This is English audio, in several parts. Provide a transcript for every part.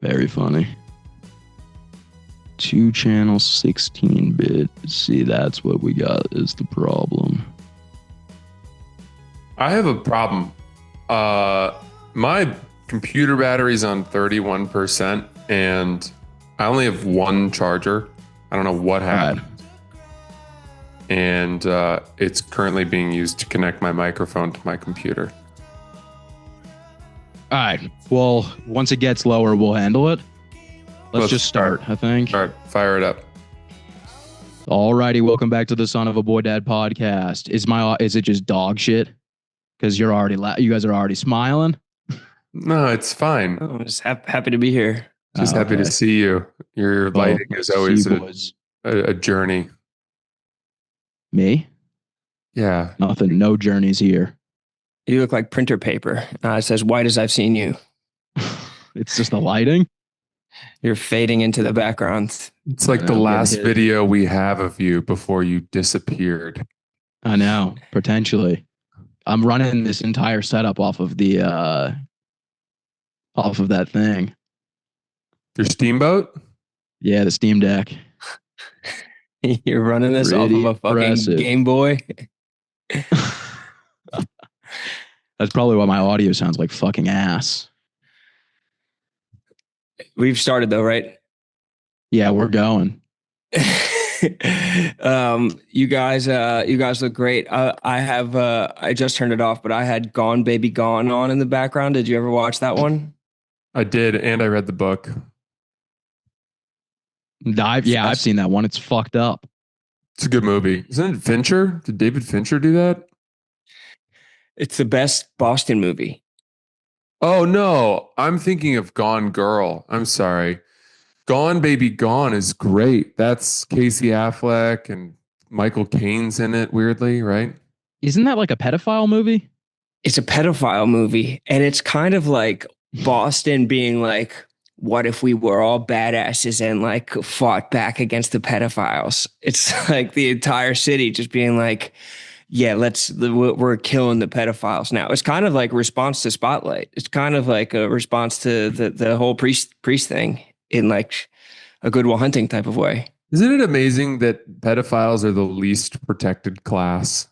Very funny. 2 channel 16-bit. See, that's what we got is the problem. I have a problem. My computer battery's on 31%, and I only have one charger. I don't know what happened. And it's currently being used to connect my microphone to my computer. All right. Well, once it gets lower, we'll handle it. Let's just start, I think. All right, fire it up. All righty. Welcome back to the Son of a Boy Dad podcast. Is it just dog shit? Because you guys are already smiling. No, it's fine. I'm just happy to be here. Just happy to see you. Your lighting is always a journey. Me? Yeah. Nothing. No journeys here. You look like printer paper. It says, white as I've seen you. It's just the lighting. You're fading into the background. It's like the last video we have of you before you disappeared. I know. Potentially. I'm running this entire setup off of that thing. Your steamboat? Yeah, the Steam Deck. You're running this off of a fucking Game Boy? That's probably why my audio sounds like fucking ass. We've started though, right? Yeah, we're going. You guys look great. I just turned it off, but I had Gone Baby Gone on in the background. Did you ever watch that one? I did, and I read the book. I've seen that one. It's fucked up. It's a good movie. Isn't it Fincher? Did David Fincher do that? It's the best Boston movie. Oh, no. I'm thinking of Gone Girl. I'm sorry. Gone Baby Gone is great. That's Casey Affleck and Michael Caine's in it, weirdly, right? Isn't that like a pedophile movie? It's a pedophile movie. And it's kind of like Boston being like, what if we were all badasses and like fought back against the pedophiles? It's like the entire city just being like, yeah, we're killing the pedophiles now. It's kind of like a response to Spotlight. It's kind of like a response to the whole priest thing in like a Good Will Hunting type of way. Isn't it amazing that pedophiles are the least protected class?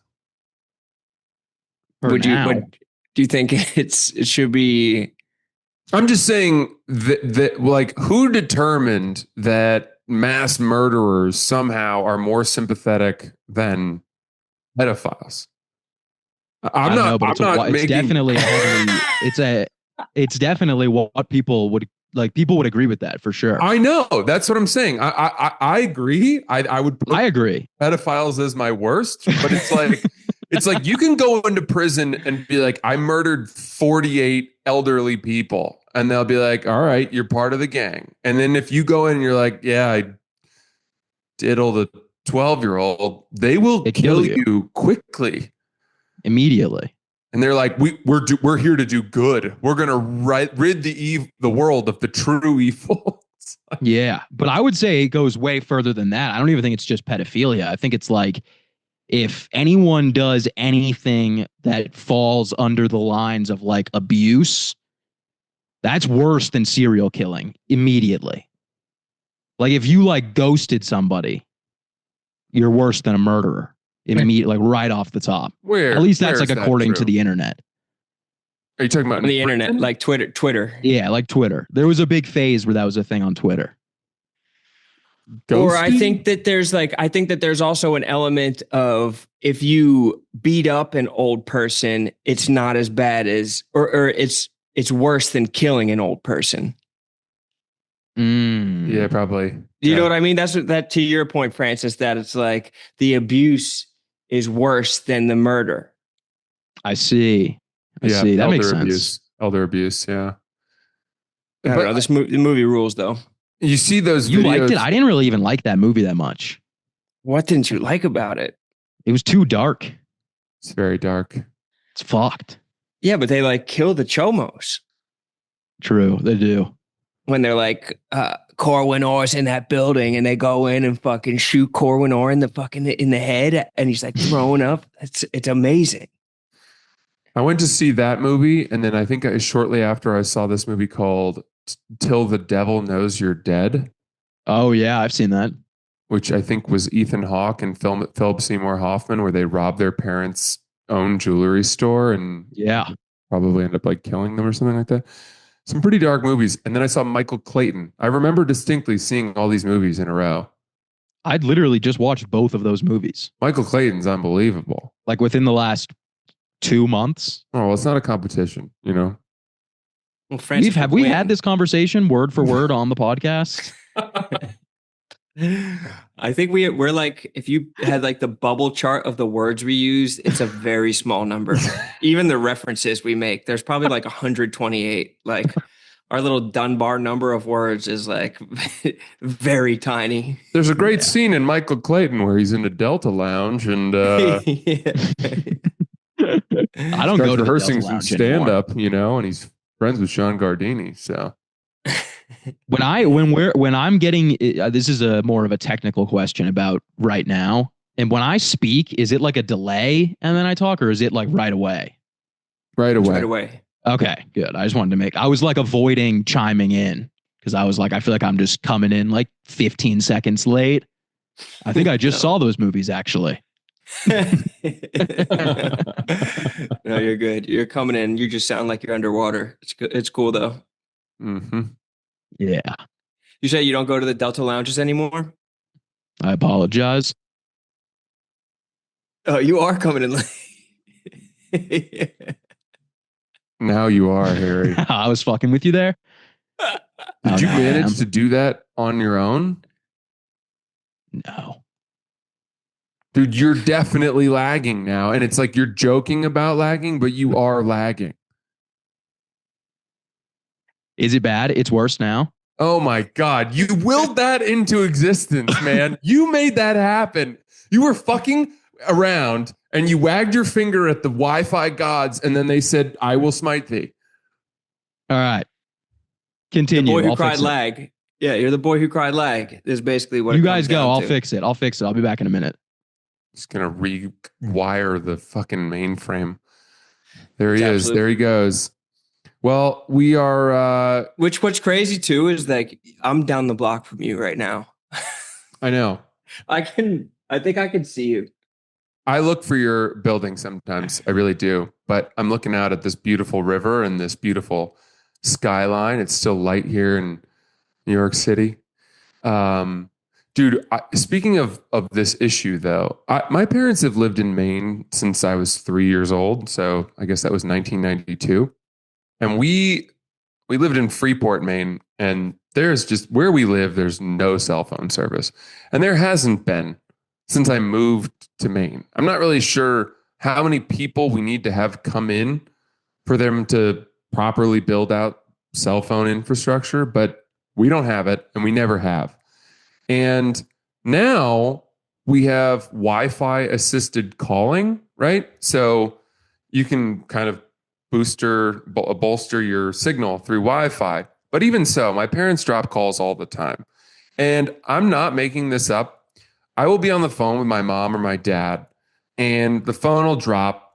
Do you think it should be? I'm just saying that like, who determined that mass murderers somehow are more sympathetic than pedophiles? It's definitely what people would like. People would agree with that for sure. I know. That's what I'm saying. I agree. I would put I agree. pedophiles as my worst, but it's like it's like you can go into prison and be like, I murdered 48 elderly people, and they'll be like, all right, you're part of the gang. And then if you go in and you're like, yeah, I diddle the 12-year-old, they will kill you quickly, immediately. And they're like, we're here to do good. We're gonna rid the world of the true evil. Yeah, but I would say it goes way further than that. I don't even think it's just pedophilia. I think it's like if anyone does anything that falls under the lines of like abuse, that's worse than serial killing immediately. Like if you like ghosted somebody, you're worse than a murderer. Immediately, like right off the top. At least that's like according to the internet. Are you talking about the internet, like Twitter? Yeah, like Twitter. There was a big phase where that was a thing on Twitter. Ghosting? Or I think that there's also an element of if you beat up an old person, it's not as bad as, or it's worse than killing an old person. Yeah, probably. You know what I mean? That's that to your point, Francis, that it's like the abuse is worse than the murder. I see. That makes sense. Elder abuse. Yeah. I don't know. The movie rules though. You see those You videos. liked it? I didn't really even like that movie that much. What didn't you like about it? It was too dark. It's very dark. It's fucked. Yeah, but they like kill the chomos. True, they do. When they're like, Corwin Orr's in that building and they go in and fucking shoot Corwin Orr in the head and he's like throwing up. It's amazing. I went to see that movie, and then I think shortly after I saw this movie called Till the Devil Knows You're Dead, Oh yeah, I've seen that. which I think was Ethan Hawke and Philip Seymour Hoffman, where they rob their parents' own jewelry store and Yeah. probably end up like killing them or something like that. Some pretty dark movies. And then I saw Michael Clayton. I remember distinctly seeing all these movies in a row. I'd literally just watched both of those movies, Michael Clayton's unbelievable. like within the last 2 months. Oh, well, it's not a competition, you know? Well, Francis Have we had McQueen. this conversation word for word on the podcast? I think we're like, if you had like the bubble chart of the words we use, it's a very small number. Even the references we make, there's probably like 128. Like our little Dunbar number of words is like very tiny. There's a great scene in Michael Clayton where he's in a Delta lounge and I don't go to the rehearsing Delta some Lounge stand anymore. up, you know, and he's friends with Sean Gardini. So When I'm getting this is a more of a technical question about right now. And when I speak, is it like a delay and then I talk, or is it like right away? right away. Right away. Okay, good. I just wanted to I was like avoiding chiming in because I was like, I feel like I'm just coming in like 15 seconds late. I think I just saw those movies actually. No, you're good. You're coming in. You just sound like you're underwater. It's good. It's cool though. Mm-hmm. Yeah, You say you don't go to the Delta lounges anymore? I apologize. Oh, you are coming in late. Now you are, Harry. I was fucking with you there. Did you no, I am. manage to do that on your own? No. Dude, you're definitely lagging now. And it's like you're joking about lagging, but you are lagging. Is it bad? It's worse now. Oh my God. You willed that into existence, man. You made that happen. You were fucking around and you wagged your finger at the Wi-Fi gods, and then they said, I will smite thee. All right. The Continue. boy who I'll cried fix it. lag. Yeah, you're the boy who cried lag. Is basically what You it guys comes go. down I'll to. fix it. I'll fix it. I'll be back in a minute. Just gonna rewire the fucking mainframe. There It's he is. absolute- There he goes. Well, we are What's crazy too is like I'm down the block from you right now. I know. I think I can see you. I look for your building sometimes. I really do. But I'm looking out at this beautiful river and this beautiful skyline. It's still light here in New York City. Dude, speaking of this issue, though, my parents have lived in Maine since I was 3 years old. So I guess that was 1992. And we lived in Freeport, Maine. And there's just where we live, there's no cell phone service. And there hasn't been since I moved to Maine. I'm not really sure how many people we need to have come in for them to properly build out cell phone infrastructure, but we don't have it and we never have. And now we have Wi-Fi assisted calling, right? So you can kind of bolster your signal through Wi-Fi. But even so, my parents drop calls all the time. And I'm not making this up. I will be on the phone with my mom or my dad, and the phone will drop.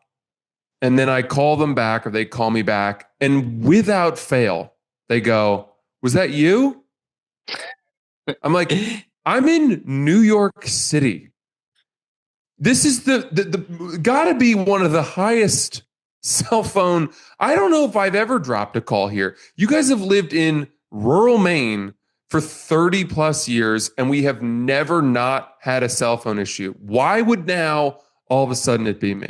And then I call them back or they call me back. And without fail, they go, was that you? I'm like, I'm in New York City. This is the gotta be one of the highest cell phone. I don't know if I've ever dropped a call here. You guys have lived in rural Maine for 30 plus years, and we have never not had a cell phone issue. Why would now all of a sudden it be me?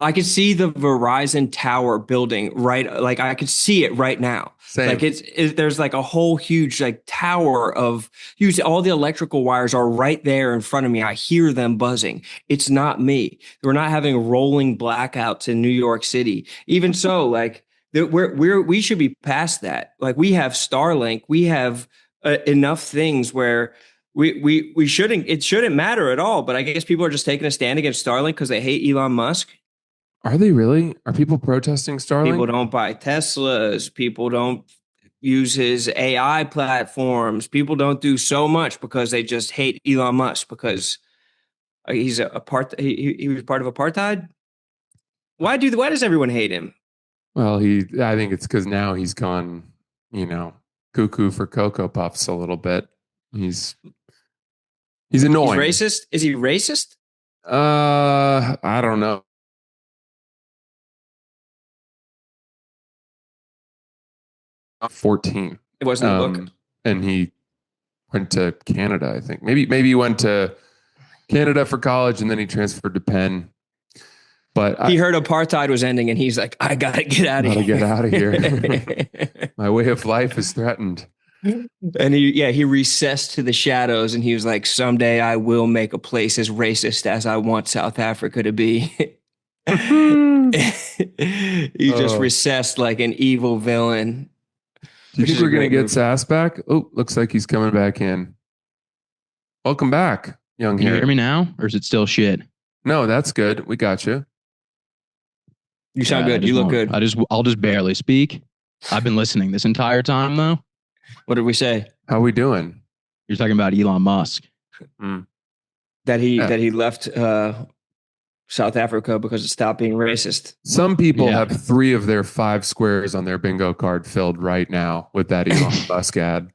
I could see the Verizon tower building right, like I could see it right now. Same. Like there's like a whole huge like tower of huge. All the electrical wires are right there in front of me. I hear them buzzing. It's not me. We're not having rolling blackouts in New York City. Even so, like we should be past that. Like we have Starlink. We have enough things where we shouldn't. It shouldn't matter at all. But I guess people are just taking a stand against Starlink because they hate Elon Musk. Are they really? Are people protesting Starlink? People don't buy Teslas. People don't use his AI platforms. People don't do so much because they just hate Elon Musk because he's he was part of apartheid. Why does everyone hate him? Well, I think it's because now he's gone, cuckoo for Cocoa Puffs a little bit. He's He's annoying. racist? Is he racist? I don't know. 14. It wasn't a book. And he went to Canada, I think. Maybe he went to Canada for college and then he transferred to Penn. But he heard apartheid was ending and he's like, I gotta get out of here. Get out of here. My way of life is threatened. And he recessed to the shadows and he was like, someday I will make a place as racist as I want South Africa to be. He just recessed like an evil villain. Do you think we're going to get Sass back? Oh, looks like he's coming back in. Welcome back, young hair. Can you hear me now? Or is it still shit? No, that's good. We got you. You sound good. You look good. I'll just barely speak. I've been listening this entire time though. What did we say? How we doing? You're talking about Elon Musk. That he left South Africa because it stopped being racist. Some people have 3 of their 5 squares on their bingo card filled right now with that Elon Musk ad.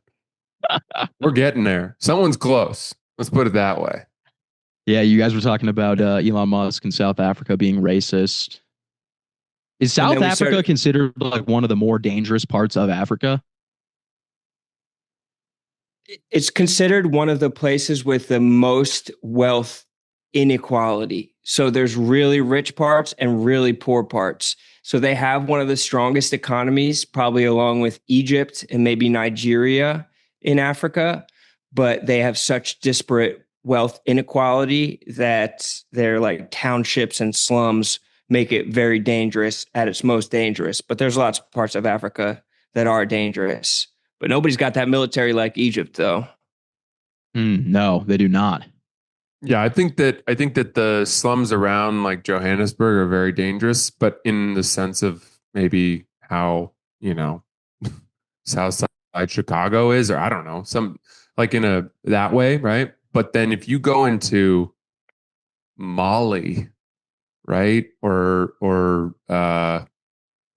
We're getting there. Someone's close. Let's put it that way. Yeah, you guys were talking about Elon Musk and South Africa being racist. Is South Africa considered like one of the more dangerous parts of Africa? It's considered one of the places with the most wealth inequality. So there's really rich parts and really poor parts. So they have one of the strongest economies, probably along with Egypt and maybe Nigeria in Africa, but they have such disparate wealth inequality that their like townships and slums make it very dangerous at its most dangerous. But there's lots of parts of Africa that are dangerous. But nobody's got that military like Egypt, though. No, they do not. Yeah, I think that the slums around like Johannesburg are very dangerous, but in the sense of maybe how, South Side Chicago is, or I don't know, some like in a that way, right? But then if you go into Mali, right, or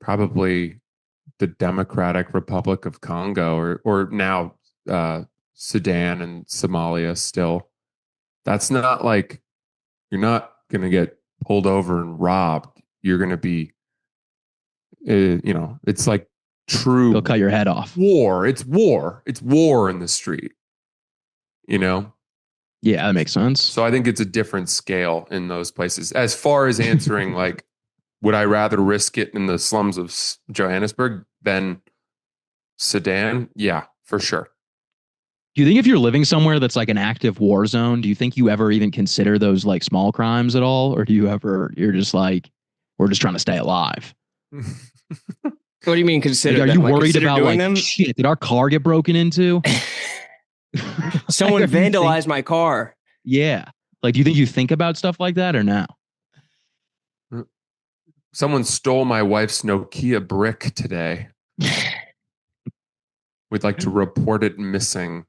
probably the Democratic Republic of Congo, or now Sudan and Somalia still. That's not like, you're not going to get pulled over and robbed. You're going to be, it's like true. They'll cut your head off. War. It's war. It's war in the street. Yeah, that makes sense. So I think it's a different scale in those places. As far as answering, like, would I rather risk it in the slums of Johannesburg than Sudan? Yeah, for sure. Do you think if you're living somewhere that's like an active war zone, do you think you ever even consider those like small crimes at all? Or you're just like, we're just trying to stay alive? What do you mean consider? Like, are you worried about like, them? Shit, did our car get broken into? Someone vandalized my car. Yeah. Like, do you think about stuff like that or no? Someone stole my wife's Nokia brick today. We'd like to report it missing.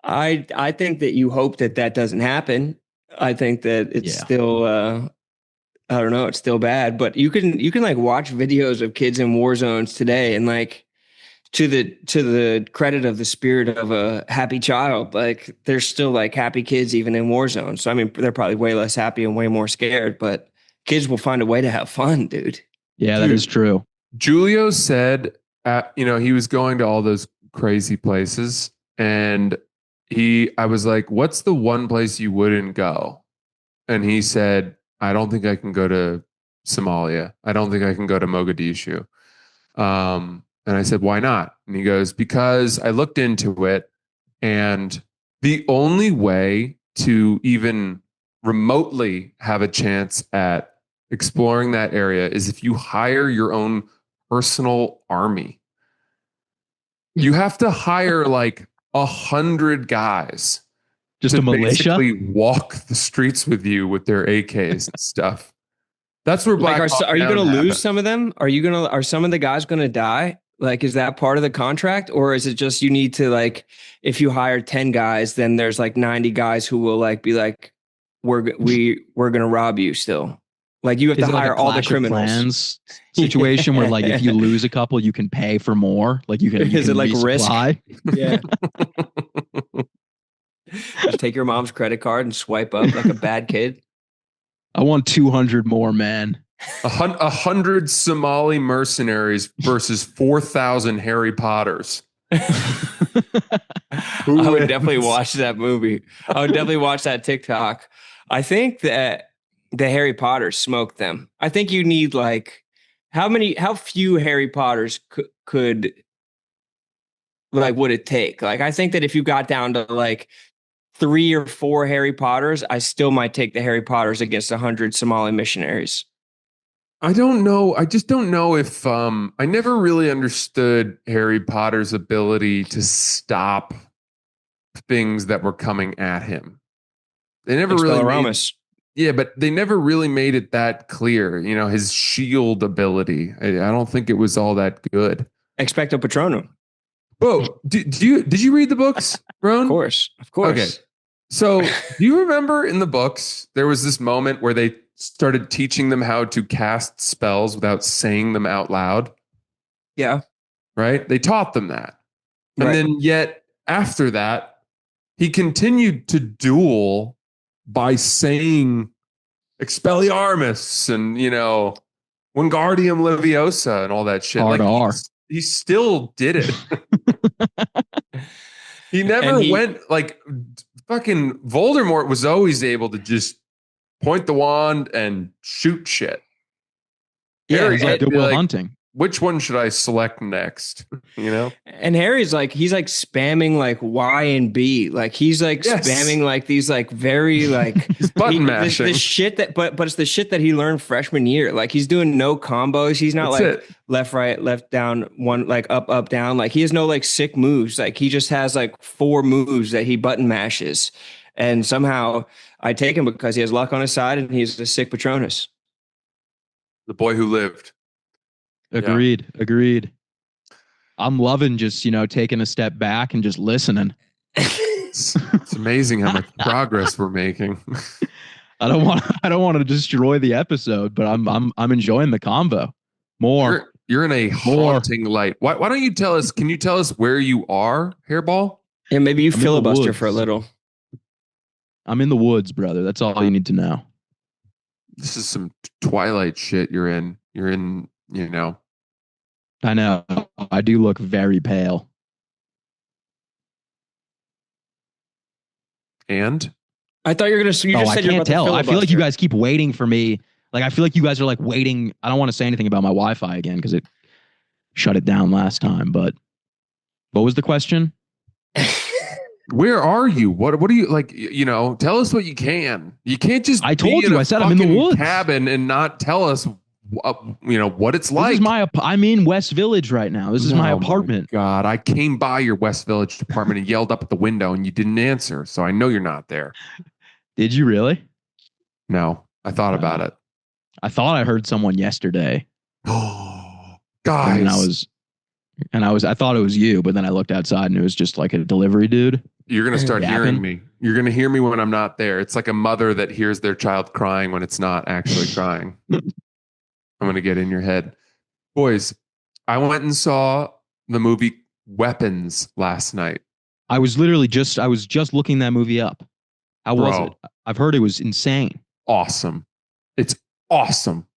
I think that you hope that doesn't happen. I think that it's still, I don't know, it's still bad, but you can like watch videos of kids in war zones today and like to the credit of the spirit of a happy child, like there's still like happy kids even in war zones. So, I mean, they're probably way less happy and way more scared, but kids will find a way to have fun, dude. Yeah, that is true. Julio said, he was going to all those crazy places and I was like, what's the one place you wouldn't go? And he said, I don't think I can go to Somalia. I don't think I can go to Mogadishu. And I said, why not? And he goes, because I looked into it and the only way to even remotely have a chance at exploring that area is if you hire your own personal army. You have to hire like 100 guys just a militia walk the streets with you with their AKs and stuff. That's where Black Hawk are you going to lose some of them? Are some of the guys going to die? Like, is that part of the contract, or is it just you need to like, if you hire 10 guys, then there's like 90 guys who will like be like, we're going to rob you still. Like you have Is to it like hire a all the Clash of criminals. Clans situation where like if you lose a couple, you can pay for more? Like you Is can it like Risk? resupply? Yeah. Just take your mom's credit card and swipe up like a bad kid. I want 200 more, man. 100 Somali mercenaries versus 4,000 Harry Potters. I would definitely watch that movie. I would definitely watch that TikTok. I think that the Harry Potters smoked them. I think you need like how few Harry Potters could like would it take? Like I think that if you got down to like 3 or 4 Harry Potters, I still might take the Harry Potters against 100 Somali missionaries. I don't know. I just don't know if I never really understood Harry Potter's ability to stop things that were coming at him. They never really made, yeah, but they never really made it that clear. You know, his shield ability. I don't think it was all that good. Expecto Patronum. Whoa, did you read the books, Ron? Of course. Okay, so do you remember in the books there was this moment where they started teaching them how to cast spells without saying them out loud? Yeah. Right? They taught them that. And Right. then yet after that, he continued to duel by saying Expelliarmus and, you know, Wingardium Leviosa and all that shit. Hard like R. he still did it. He never went like fucking Voldemort was always able to just point the wand and shoot shit. Yeah, Harry he's like had to be Goodwill Hunting. which one should I select next? You know? And Harry's like, he's like spamming like Y and B. Like he's like spamming like these like very like he's button mashing. This shit that but it's the shit that he learned freshman year. Like he's doing no combos. He's not left, right, left, down, one like up, down. Like he has no like sick moves. Like he just has like 4 moves that he button mashes. And somehow I take him because he has luck on his side and he's a sick Patronus. The boy who lived. Agreed. I'm loving just, you know, taking a step back and just listening. It's amazing how much progress we're making. I don't want to destroy the episode, but I'm enjoying the combo. More. You're in a haunting light. Why don't you tell us? Can you tell us where you are, Hairball? Yeah, maybe you filibuster for a little. I'm in the woods, brother. That's all you need to know. This is some Twilight shit you're in. You're in, you know. I know. I do look very pale. And? I thought you were going to... I can't tell. I feel like you guys keep waiting for me. Like, I feel like you guys are like waiting. I don't want to say anything about my Wi-Fi again because it shut it down last time. But what was the question? Where are you? What are you like? You know, tell us what you can. You can't just. I told you. I said I'm in the woods cabin and not tell us. You know what it's like. This is I'm in West Village right now. This is my apartment. My God, I came by your West Village apartment and yelled up at the window, and you didn't answer. So I know you're not there. Did you really? No, I thought about it. I thought I heard someone yesterday. Oh, guys! I thought it was you, but then I looked outside and it was just like a delivery dude. You're going to start hearing me. You're going to hear me when I'm not there. It's like a mother that hears their child crying when it's not actually crying. I'm going to get in your head. Boys, I went and saw the movie Weapons last night. I was just looking that movie up. How was it? I've heard it was insane. Awesome. It's awesome.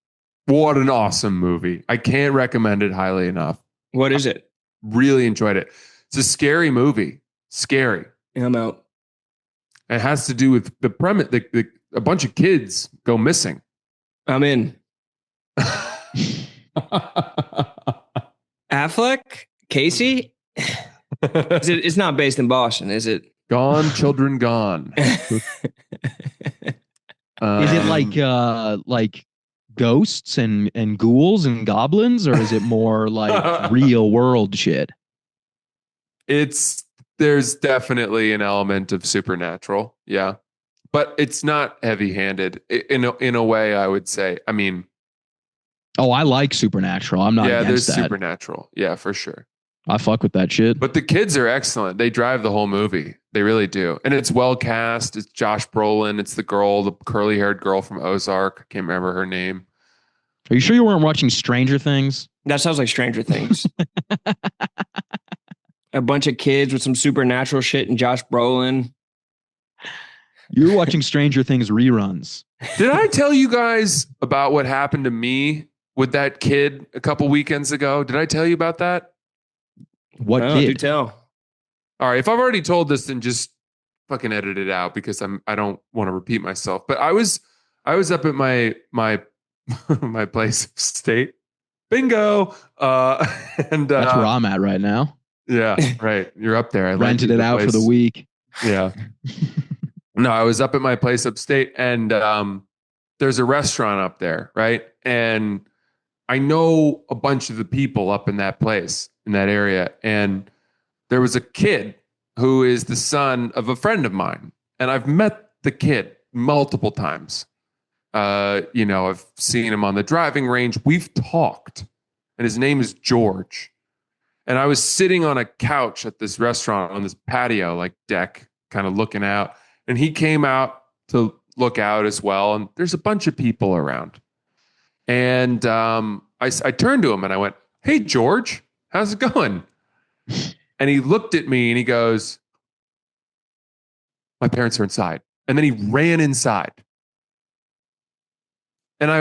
What an awesome movie. I can't recommend it highly enough. What is it? Really enjoyed it. It's a scary movie. Scary. Yeah, I'm out. It has to do with the premise. A bunch of kids go missing. I'm in. Affleck? Casey? It's not based in Boston, is it? Gone, children gone. Is it like ghosts and ghouls and goblins, or is it more like real world shit? There's definitely an element of supernatural, yeah, but it's not heavy-handed in a way. I would say. I mean, I like supernatural. I'm not. Yeah, against there's that. supernatural. Yeah, for sure. I fuck with that shit. But the kids are excellent. They drive the whole movie. They really do. And it's well cast. It's Josh Brolin. It's the girl, the curly haired girl from Ozark. I can't remember her name. Are you sure you weren't watching Stranger Things? That sounds like Stranger Things. A bunch of kids with some supernatural shit and Josh Brolin. You were watching Stranger Things reruns. Did I tell you guys about what happened to me with that kid a couple weekends ago? Did I tell you about that? What No, kid? do tell. All right. If I've already told this, then just fucking edit it out because I don't want to repeat myself. But I was up at my my place of state. Bingo. And That's where I'm at right now. yeah, right. You're up there. I rented it out for the week. Yeah. No, I was up at my place upstate, and there's a restaurant up there, right? And I know a bunch of the people up in that place, in that area. And there was a kid who is the son of a friend of mine. And I've met the kid multiple times. I've seen him on the driving range. We've talked, and his name is George. And I was sitting on a couch at this restaurant on this patio, like deck, kind of looking out. And he came out to look out as well. And there's a bunch of people around. And I turned to him and I went, "Hey, George, how's it going?" And he looked at me and he goes, "My parents are inside." And then he ran inside. And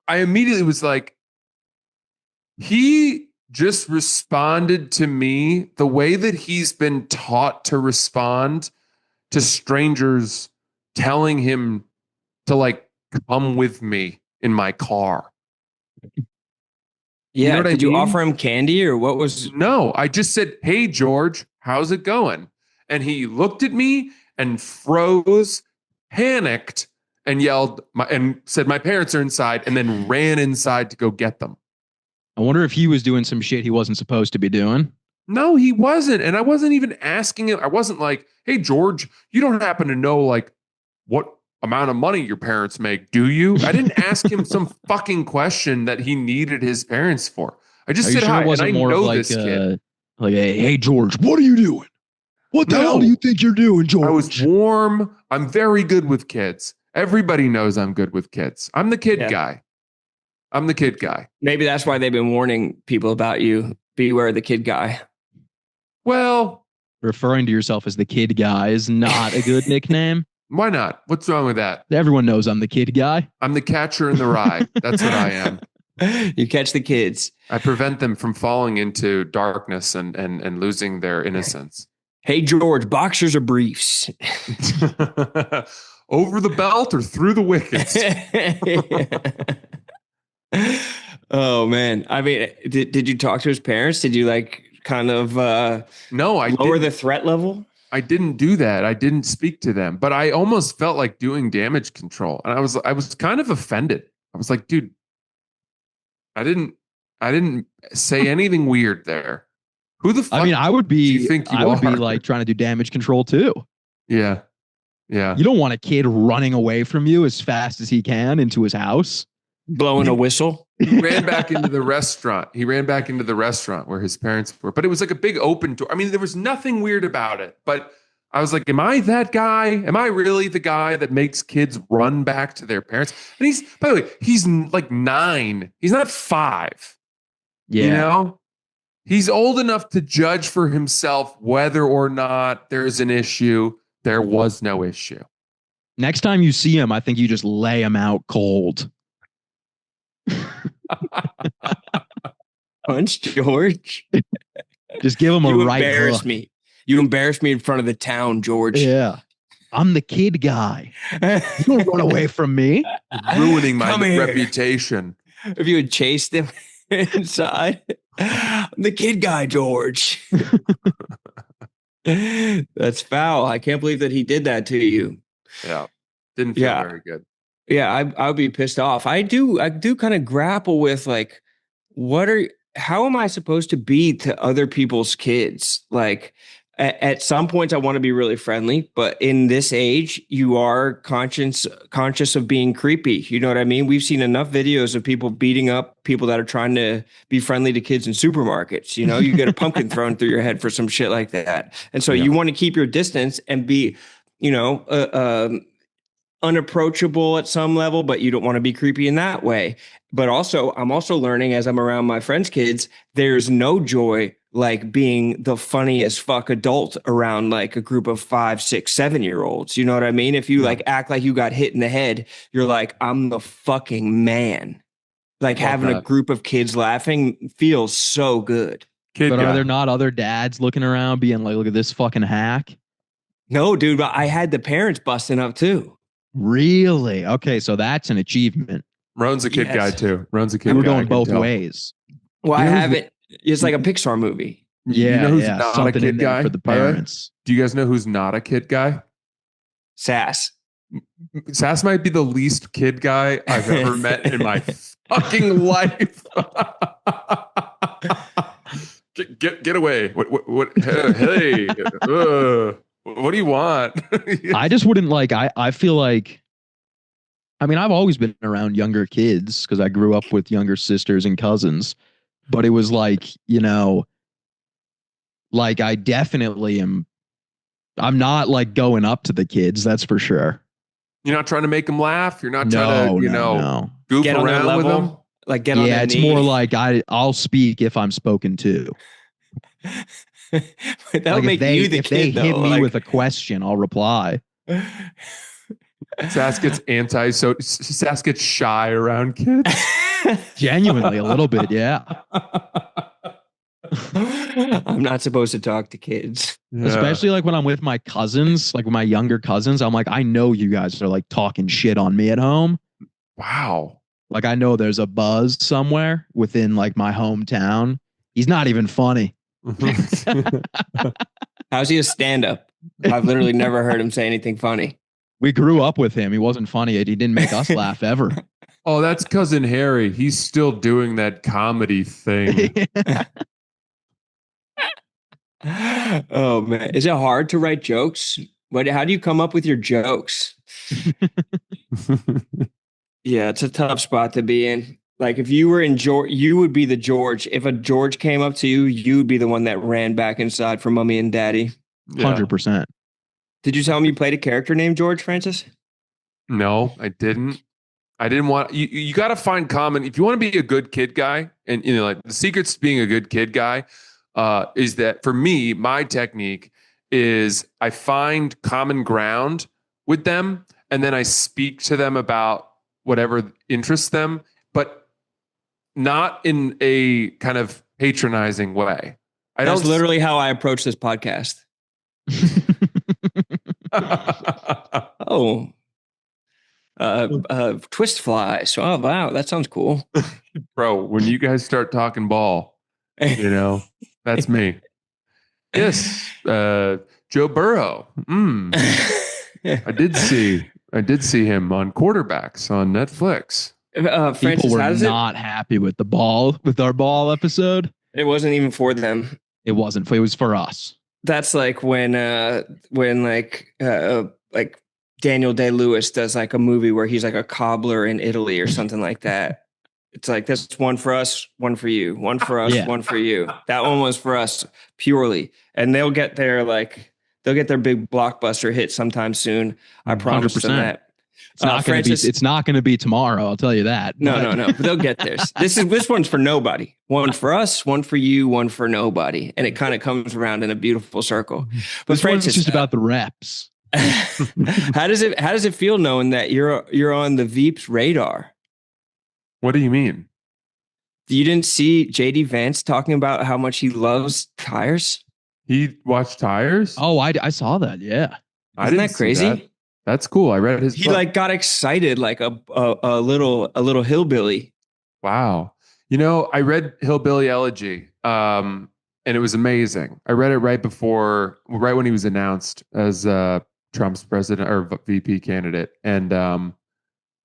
I immediately was like, he just responded to me the way that he's been taught to respond to strangers telling him to like come with me in my car. Yeah. You know Did you offer him candy or what was? No, I just said, "Hey, George, how's it going?" And he looked at me and froze, panicked, and yelled and said, "My parents are inside," and then ran inside to go get them. I wonder if he was doing some shit he wasn't supposed to be doing. No, he wasn't. And I wasn't even asking him. I wasn't like, "Hey, George, you don't happen to know like what amount of money your parents make, do you?" I didn't ask him some fucking question that he needed his parents for. I just said hi, and I know this kid. Like, hey, George, what are you doing? What the hell do you think you're doing, George? I was warm. I'm very good with kids. Everybody knows I'm good with kids. I'm the kid guy. I'm the kid guy. Maybe that's why they've been warning people about you. Beware the kid guy. Well, referring to yourself as the kid guy is not a good nickname. Why not? What's wrong with that? Everyone knows I'm the kid guy. I'm the catcher in the rye. That's what I am. You catch the kids. I prevent them from falling into darkness and losing their innocence. Hey, George, boxers or briefs? Over the belt or through the wickets? Oh, man. I mean, did you talk to his parents? Did you like kind of no, I lower the threat level? I didn't do that. I didn't speak to them, but I almost felt like doing damage control. And I was kind of offended. I was like, dude, I didn't say anything weird there. Who the fuck? I mean, I would be be like trying to do damage control too. Yeah. Yeah. You don't want a kid running away from you as fast as he can into his house. Blowing a whistle. He ran back into the restaurant. He ran back into the restaurant where his parents were. But it was like a big open door. I mean, there was nothing weird about it. But I was like, am I that guy? Am I really the guy that makes kids run back to their parents? And he's, by the way, he's like 9. He's not 5. Yeah. You know? He's old enough to judge for himself whether or not there's an issue. There was no issue. Next time you see him, I think you just lay him out cold. Punch George. Just give him a right hook. Embarrass me. You embarrass me in front of the town, George. Yeah. I'm the kid guy. You don't run away from me. Ruining my reputation. If you had chased him inside, I'm the kid guy, George. That's foul. I can't believe that he did that to you. Yeah. Didn't feel very good. Yeah, I would be pissed off. I do kind of grapple with like, how am I supposed to be to other people's kids? Like, At some points I want to be really friendly, but in this age, you are conscious of being creepy. You know what I mean? We've seen enough videos of people beating up people that are trying to be friendly to kids in supermarkets. You know, you get a pumpkin thrown through your head for some shit like that. And so you want to keep your distance and be, you know, unapproachable at some level, but you don't want to be creepy in that way. But also, I'm also learning as I'm around my friends' kids, there's no joy like being the funniest fuck adult around like a group of 5, 6, 7 year olds. You know what I mean? If you like act like you got hit in the head, you're like, I'm the fucking man. Like having a group of kids laughing feels so good. But are there not other dads looking around being like, look at this fucking hack? No, dude, but I had the parents busting up too. Really? Okay, so that's an achievement. Ron's a kid guy too. Ron's a kid guy. We're going both ways. Well, I haven't. It's like a Pixar movie. Yeah, you know who's not something a kid guy for the parents. Do you guys know who's not a kid guy? Sass. Sass might be the least kid guy I've ever met in my fucking life. Get away! What? Hey, what do you want? I just wouldn't like. I feel like. I mean, I've always been around younger kids because I grew up with younger sisters and cousins. But it was like, you know, like I definitely am. I'm not like going up to the kids. That's for sure. You're not trying to make them laugh. You're not trying to, goof get around with them. Like get on their it's knee. more like I'll speak if I'm spoken to. That'll like make you the if kid. They hit me with a question, I'll reply. Sass gets Sass gets shy around kids. Genuinely, a little bit, yeah. I'm not supposed to talk to kids. Yeah. Especially like when I'm with my cousins, like with my younger cousins. I'm like, I know you guys are like talking shit on me at home. Wow. Like I know there's a buzz somewhere within like my hometown. He's not even funny. How's he a stand-up? I've literally never heard him say anything funny. We grew up with him. He wasn't funny. He didn't make us laugh ever. Oh, that's cousin Harry. He's still doing that comedy thing. Oh man, is it hard to write jokes? How do you come up with your jokes? Yeah, it's a tough spot to be in. Like if you were in George, you would be the George. If a George came up to you, you'd be the one that ran back inside for mommy and daddy. 100%. Did you tell him you played a character named George, Francis? No, I didn't. I didn't want you got to find common. If you want to be a good kid guy, and you know, like the secrets to being a good kid guy is that for me, my technique is I find common ground with them, and then I speak to them about whatever interests them, but not in a kind of patronizing way. That's literally how I approach this podcast. Twist flies. Oh, wow. That sounds cool. Bro, when you guys start talking ball, you know, that's me. Yes. Joe Burrow. I did see him on Quarterbacks on Netflix. Francis, people were not happy with our ball episode. It wasn't even for them. It wasn't. It was for us. That's like when Daniel Day-Lewis does like a movie where he's like a cobbler in Italy or something like that. It's like, that's one for us, one for you, one for us, one for you. That one was for us purely. And they'll get their big blockbuster hit sometime soon. I promise them that. It's not going to be tomorrow. I'll tell you that. No. But they'll get theirs. This one's for nobody. One for us, one for you, one for nobody. And it kind of comes around in a beautiful circle. But this Francis, one's just about the reps. How does it feel knowing that you're on the Veep's radar? What do you mean? You didn't see JD Vance talking about how much he loves tires? He watched Tires? Oh, I saw that. Yeah. Isn't that crazy? That. That's cool. I read his He book. like got excited like a little hillbilly. Wow. You know, I read Hillbilly Elegy, and it was amazing. I read it right when he was announced as Trump's president or VP candidate. And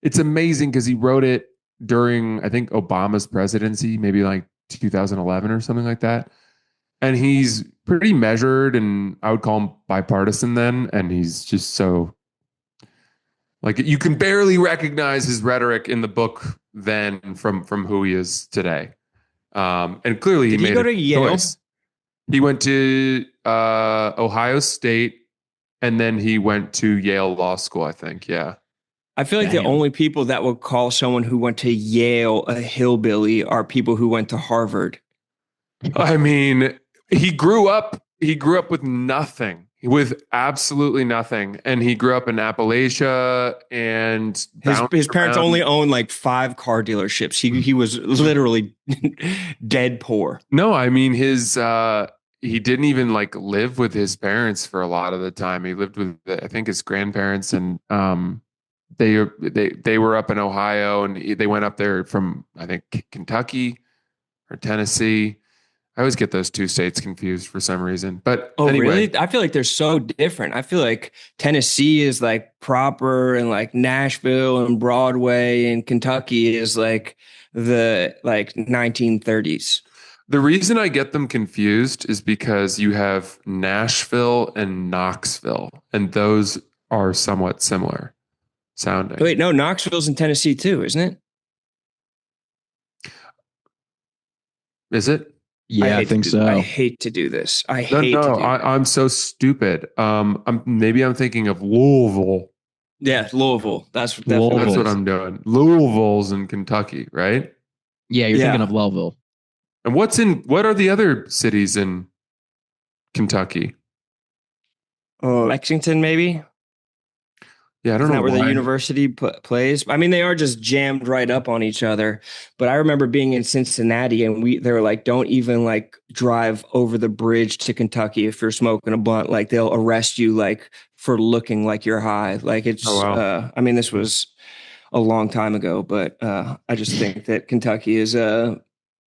it's amazing because he wrote it during, I think, Obama's presidency, maybe like 2011 or something like that. and he's pretty measured, and I would call him bipartisan then. And he's just so like you can barely recognize his rhetoric in the book then from who he is today. And clearly he Did he made go a to Yale? choice. He went to Ohio State, and then he went to Yale Law School, I think. Yeah. I feel like the Damn. only people that would call someone who went to Yale a hillbilly are people who went to Harvard. I mean, he grew up with nothing, with absolutely nothing. And he grew up in Appalachia and His parents around. only owned like 5 car dealerships. He was literally dead poor. No, I mean he didn't even like live with his parents for a lot of the time. He lived with I think his grandparents, and they were up in Ohio, and they went up there from I think Kentucky or Tennessee. I always get those two states confused for some reason. But Oh, anyway, really? I feel like they're so different. I feel like Tennessee is like proper, and like Nashville and Broadway, and Kentucky is like the like 1930s. the reason I get them confused is because you have Nashville and Knoxville, and those are somewhat similar sounding. Wait, no, Knoxville's in Tennessee too, isn't it? Is it? Yeah, I think so. I hate to do this. I'm so stupid. Maybe I'm thinking of Louisville. Yeah, Louisville. That's Louisville. That's what I'm doing. Louisville's in Kentucky, right? Yeah, you're Yeah. thinking of Lowville. And what are the other cities in Kentucky? Lexington, maybe. Yeah, I don't Isn't know that where why. the university plays? I mean, they are just jammed right up on each other. But I remember being in Cincinnati, and they were like, "Don't even like drive over the bridge to Kentucky if you're smoking a blunt. Like they'll arrest you like for looking like you're high." Like it's. Oh, wow. I mean, this was a long time ago, but I just think that Kentucky is a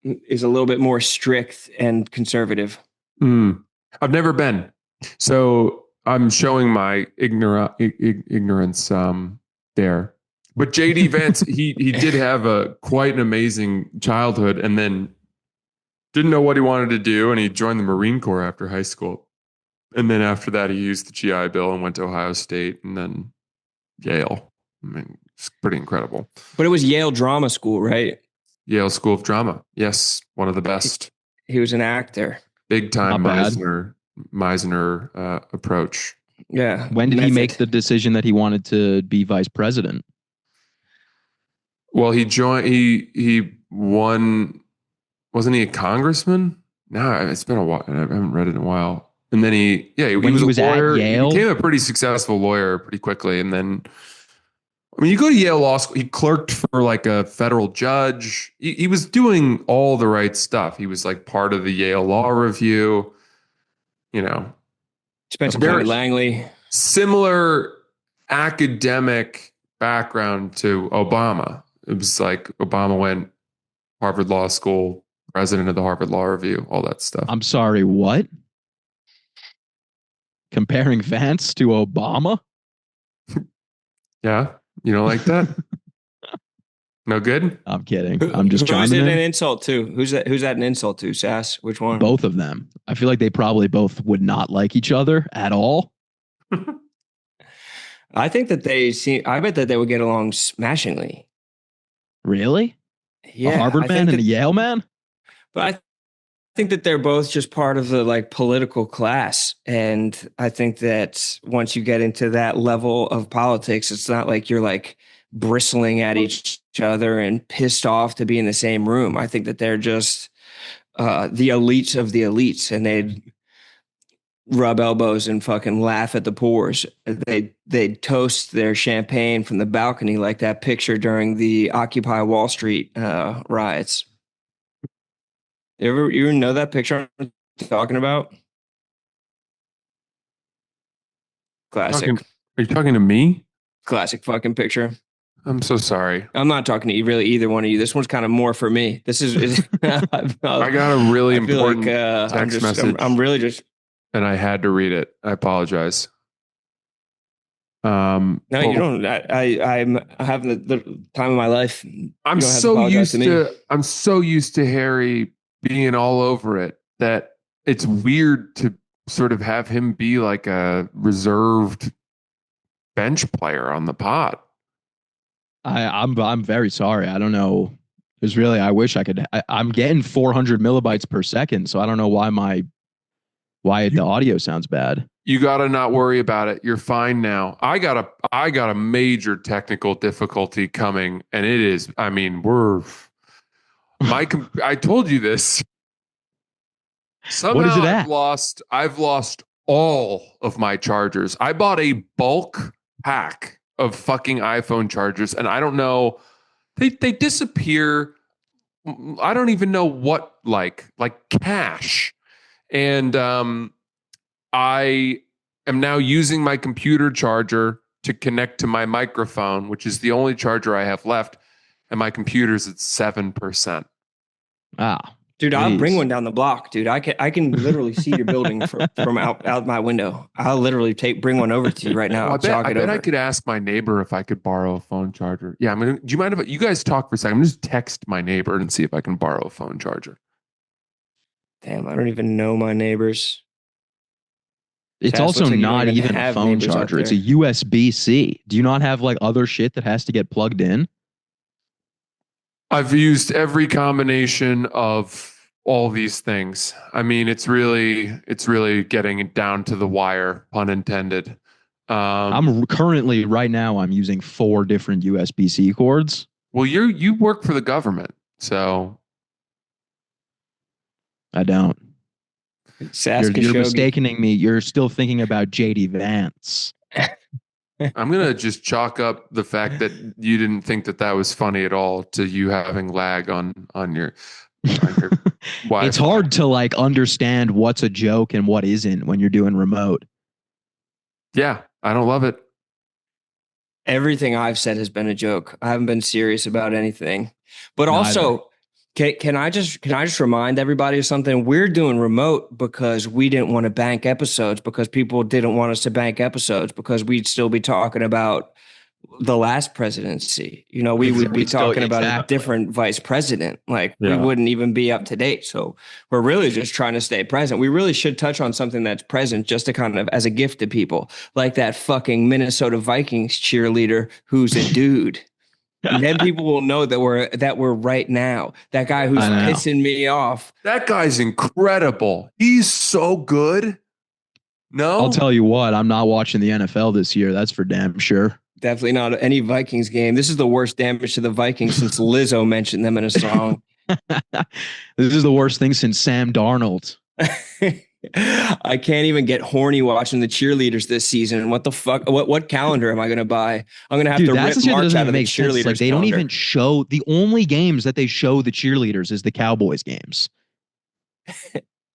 little bit more strict and conservative. I've never been, so I'm showing my ignorance there. But JD Vance, he did have quite an amazing childhood, and then didn't know what he wanted to do, and he joined the Marine Corps after high school. And then after that, he used the GI Bill and went to Ohio State, and then Yale. I mean, it's pretty incredible. But it was Yale Drama School, right? Yale School of Drama. Yes, one of the best. He was an actor. Big time Not bad. Meisner approach. Yeah. When did he Method. make the decision that he wanted to be vice president? Well, he won. Wasn't he a congressman? No, it's been a while. I haven't read it in a while. And then he When was he a was at lawyer. Yale? He became a pretty successful lawyer pretty quickly. And then, I mean, you go to Yale Law School, he clerked for like a federal judge. He was doing all the right stuff. He was like part of the Yale Law Review, you know, Spencer Very- County Langley. similar academic background to Obama. It was like Obama went Harvard Law School, president of the Harvard Law Review, all that stuff. I'm sorry, what? Comparing Vance to Obama? Yeah, you don't like that? No good? I'm kidding. I'm just Who's chiming it an in. insult to? Who's that an insult to, Sass? Which one? Both of them. I feel like they probably both would not like each other at all. I think that I bet that they would get along smashingly. Really? Yeah. A Harvard I man think and a that- Yale man? But I think that they're both just part of the like political class. And I think that once you get into that level of politics, it's not like you're like bristling at each other and pissed off to be in the same room. I think that they're just the elites of the elites, and they'd rub elbows and fucking laugh at the poors. They'd toast their champagne from the balcony like that picture during the Occupy Wall Street riots. You know that picture I'm talking about? Classic. Are you talking to me? Classic fucking picture. I'm so sorry. I'm not talking to you, really, either one of you. This one's kind of more for me. This is. I got a really I feel important like text message, I'm really just. and I had to read it. I apologize. No, you don't. I'm having the time of my life. I'm don't have to so apologize used to me. to I'm so used to Harry being all over it that it's weird to sort of have him be like a reserved bench player on the pod. I'm very sorry. I don't know. There's really, I wish I could. I'm getting 400 millibytes per second, so I don't know why the audio sounds bad. You got to not worry about it. You're fine now. I got a major technical difficulty coming, and it is. I mean, I told you this. Somehow What is it at? I've lost all of my chargers. I bought a bulk pack of fucking iPhone chargers, and I don't know. They disappear. I don't even know what like cash. And I am now using my computer charger to connect to my microphone, which is the only charger I have left, and my computer's at 7%. Ah, Dude, I'll please. bring one down the block, dude. I can literally see your building from out my window. I'll literally bring one over to you right now. Well, I bet I could ask my neighbor if I could borrow a phone charger. Yeah, do you mind if you guys talk for a second? I'm just text my neighbor and see if I can borrow a phone charger. Damn, I don't even know my neighbors. It's Chaz, also looks like you don't not even even a have phone neighbors out charger. It's there. a USB-C. Do you not have like other shit that has to get plugged in? I've used every combination of all these things. I mean, it's really getting it down to the wire, pun intended. I'm currently right now I'm using 4 different USB-C cords. Well, you work for the government, so I don't. Sask You're Khashoggi. mistaking me. You're still thinking about JD Vance. I'm gonna just chalk up the fact that you didn't think that was funny at all to you having lag on your Wi-Fi. It's hard to like understand what's a joke and what isn't when you're doing remote. Yeah, I don't love it. Everything I've said has been a joke. I haven't been serious about anything. But Neither. also, can I just remind everybody of something? We're doing remote because we didn't want to bank episodes, because people didn't want us to bank episodes, because we'd still be talking about the last presidency. You know, we would be talking about a different vice president. Like we wouldn't even be up to date. So we're really just trying to stay present. We really should touch on something that's present just to kind of as a gift to people, like that fucking Minnesota Vikings cheerleader who's a dude. And then people will know that we're right now. That guy who's pissing me off. That guy's incredible. He's so good. No, I'll tell you what, I'm not watching the NFL this year. That's for damn sure. Definitely not any Vikings game. This is the worst damage to the Vikings since Lizzo mentioned them in a song. This is the worst thing since Sam Darnold. I can't even get horny watching the cheerleaders this season. What the fuck? What calendar am I going to buy? I'm going to have to rip March out of the cheerleaders. Like they don't even show the only games that they show the cheerleaders is the Cowboys games.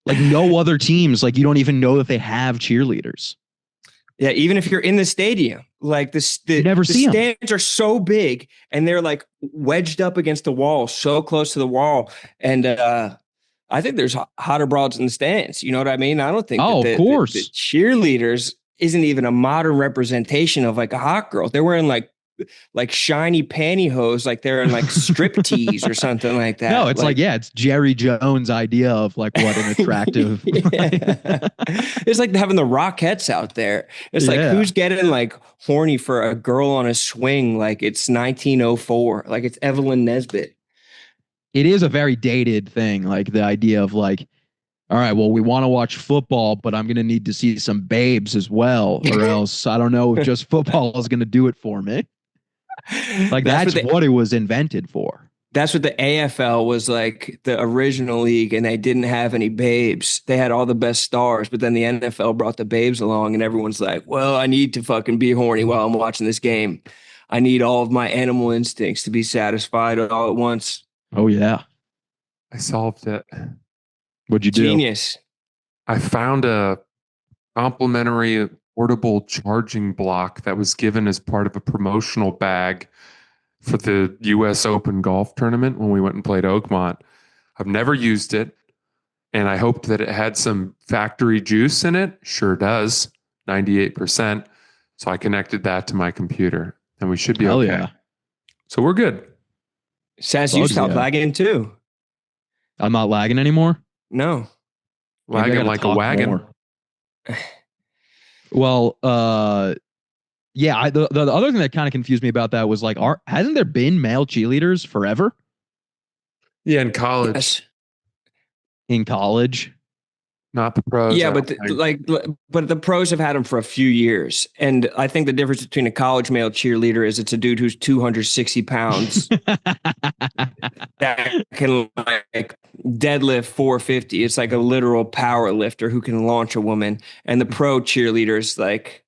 Like no other teams, like you don't even know that they have cheerleaders. Yeah, even if you're in the stadium, like the stands are so big and they're like wedged up against the wall, so close to the wall. And I think there's hotter broads in the stands. You know what I mean? I don't think of course. The cheerleaders isn't even a modern representation of like a hot girl. They're wearing like shiny pantyhose, like they're in like strip tease or something like that. No, it's it's Jerry Jones' idea of like what an attractive. It's like having the Rockettes out there. It's like who's getting like horny for a girl on a swing like it's 1904, like it's Evelyn Nesbit. It is a very dated thing, like the idea of like, all right, well, we want to watch football, but I'm going to need to see some babes as well, or else I don't know if just football is going to do it for me. Like that's what it was invented for. That's what the AFL was like, the original league, and they didn't have any babes. They had all the best stars, but then the NFL brought the babes along, and everyone's like, well, I need to fucking be horny while I'm watching this game. I need all of my animal instincts to be satisfied all at once. Oh, yeah. I solved it. What'd you do? Genius. I found a complimentary portable charging block that was given as part of a promotional bag for the US Open golf tournament when we went and played Oakmont. I've never used it, and I hoped that it had some factory juice in it. Sure does, 98%. So I connected that to my computer, and we should be okay. Yeah. So we're good. Says you stopped lagging too. I'm not lagging anymore? No. Maybe I Wagon gotta like a talk wagon. more. Well, yeah. The other thing that kind of confused me about that was like, hasn't there been male cheerleaders forever Yeah, in college, Yes. in college? not the pros. Yeah, I but don't think. but the pros have had them for a few years, and I think the difference between a college male cheerleader is it's a dude who's 260 pounds that can like deadlift 450. It's like a literal power lifter who can launch a woman, and the pro cheerleaders like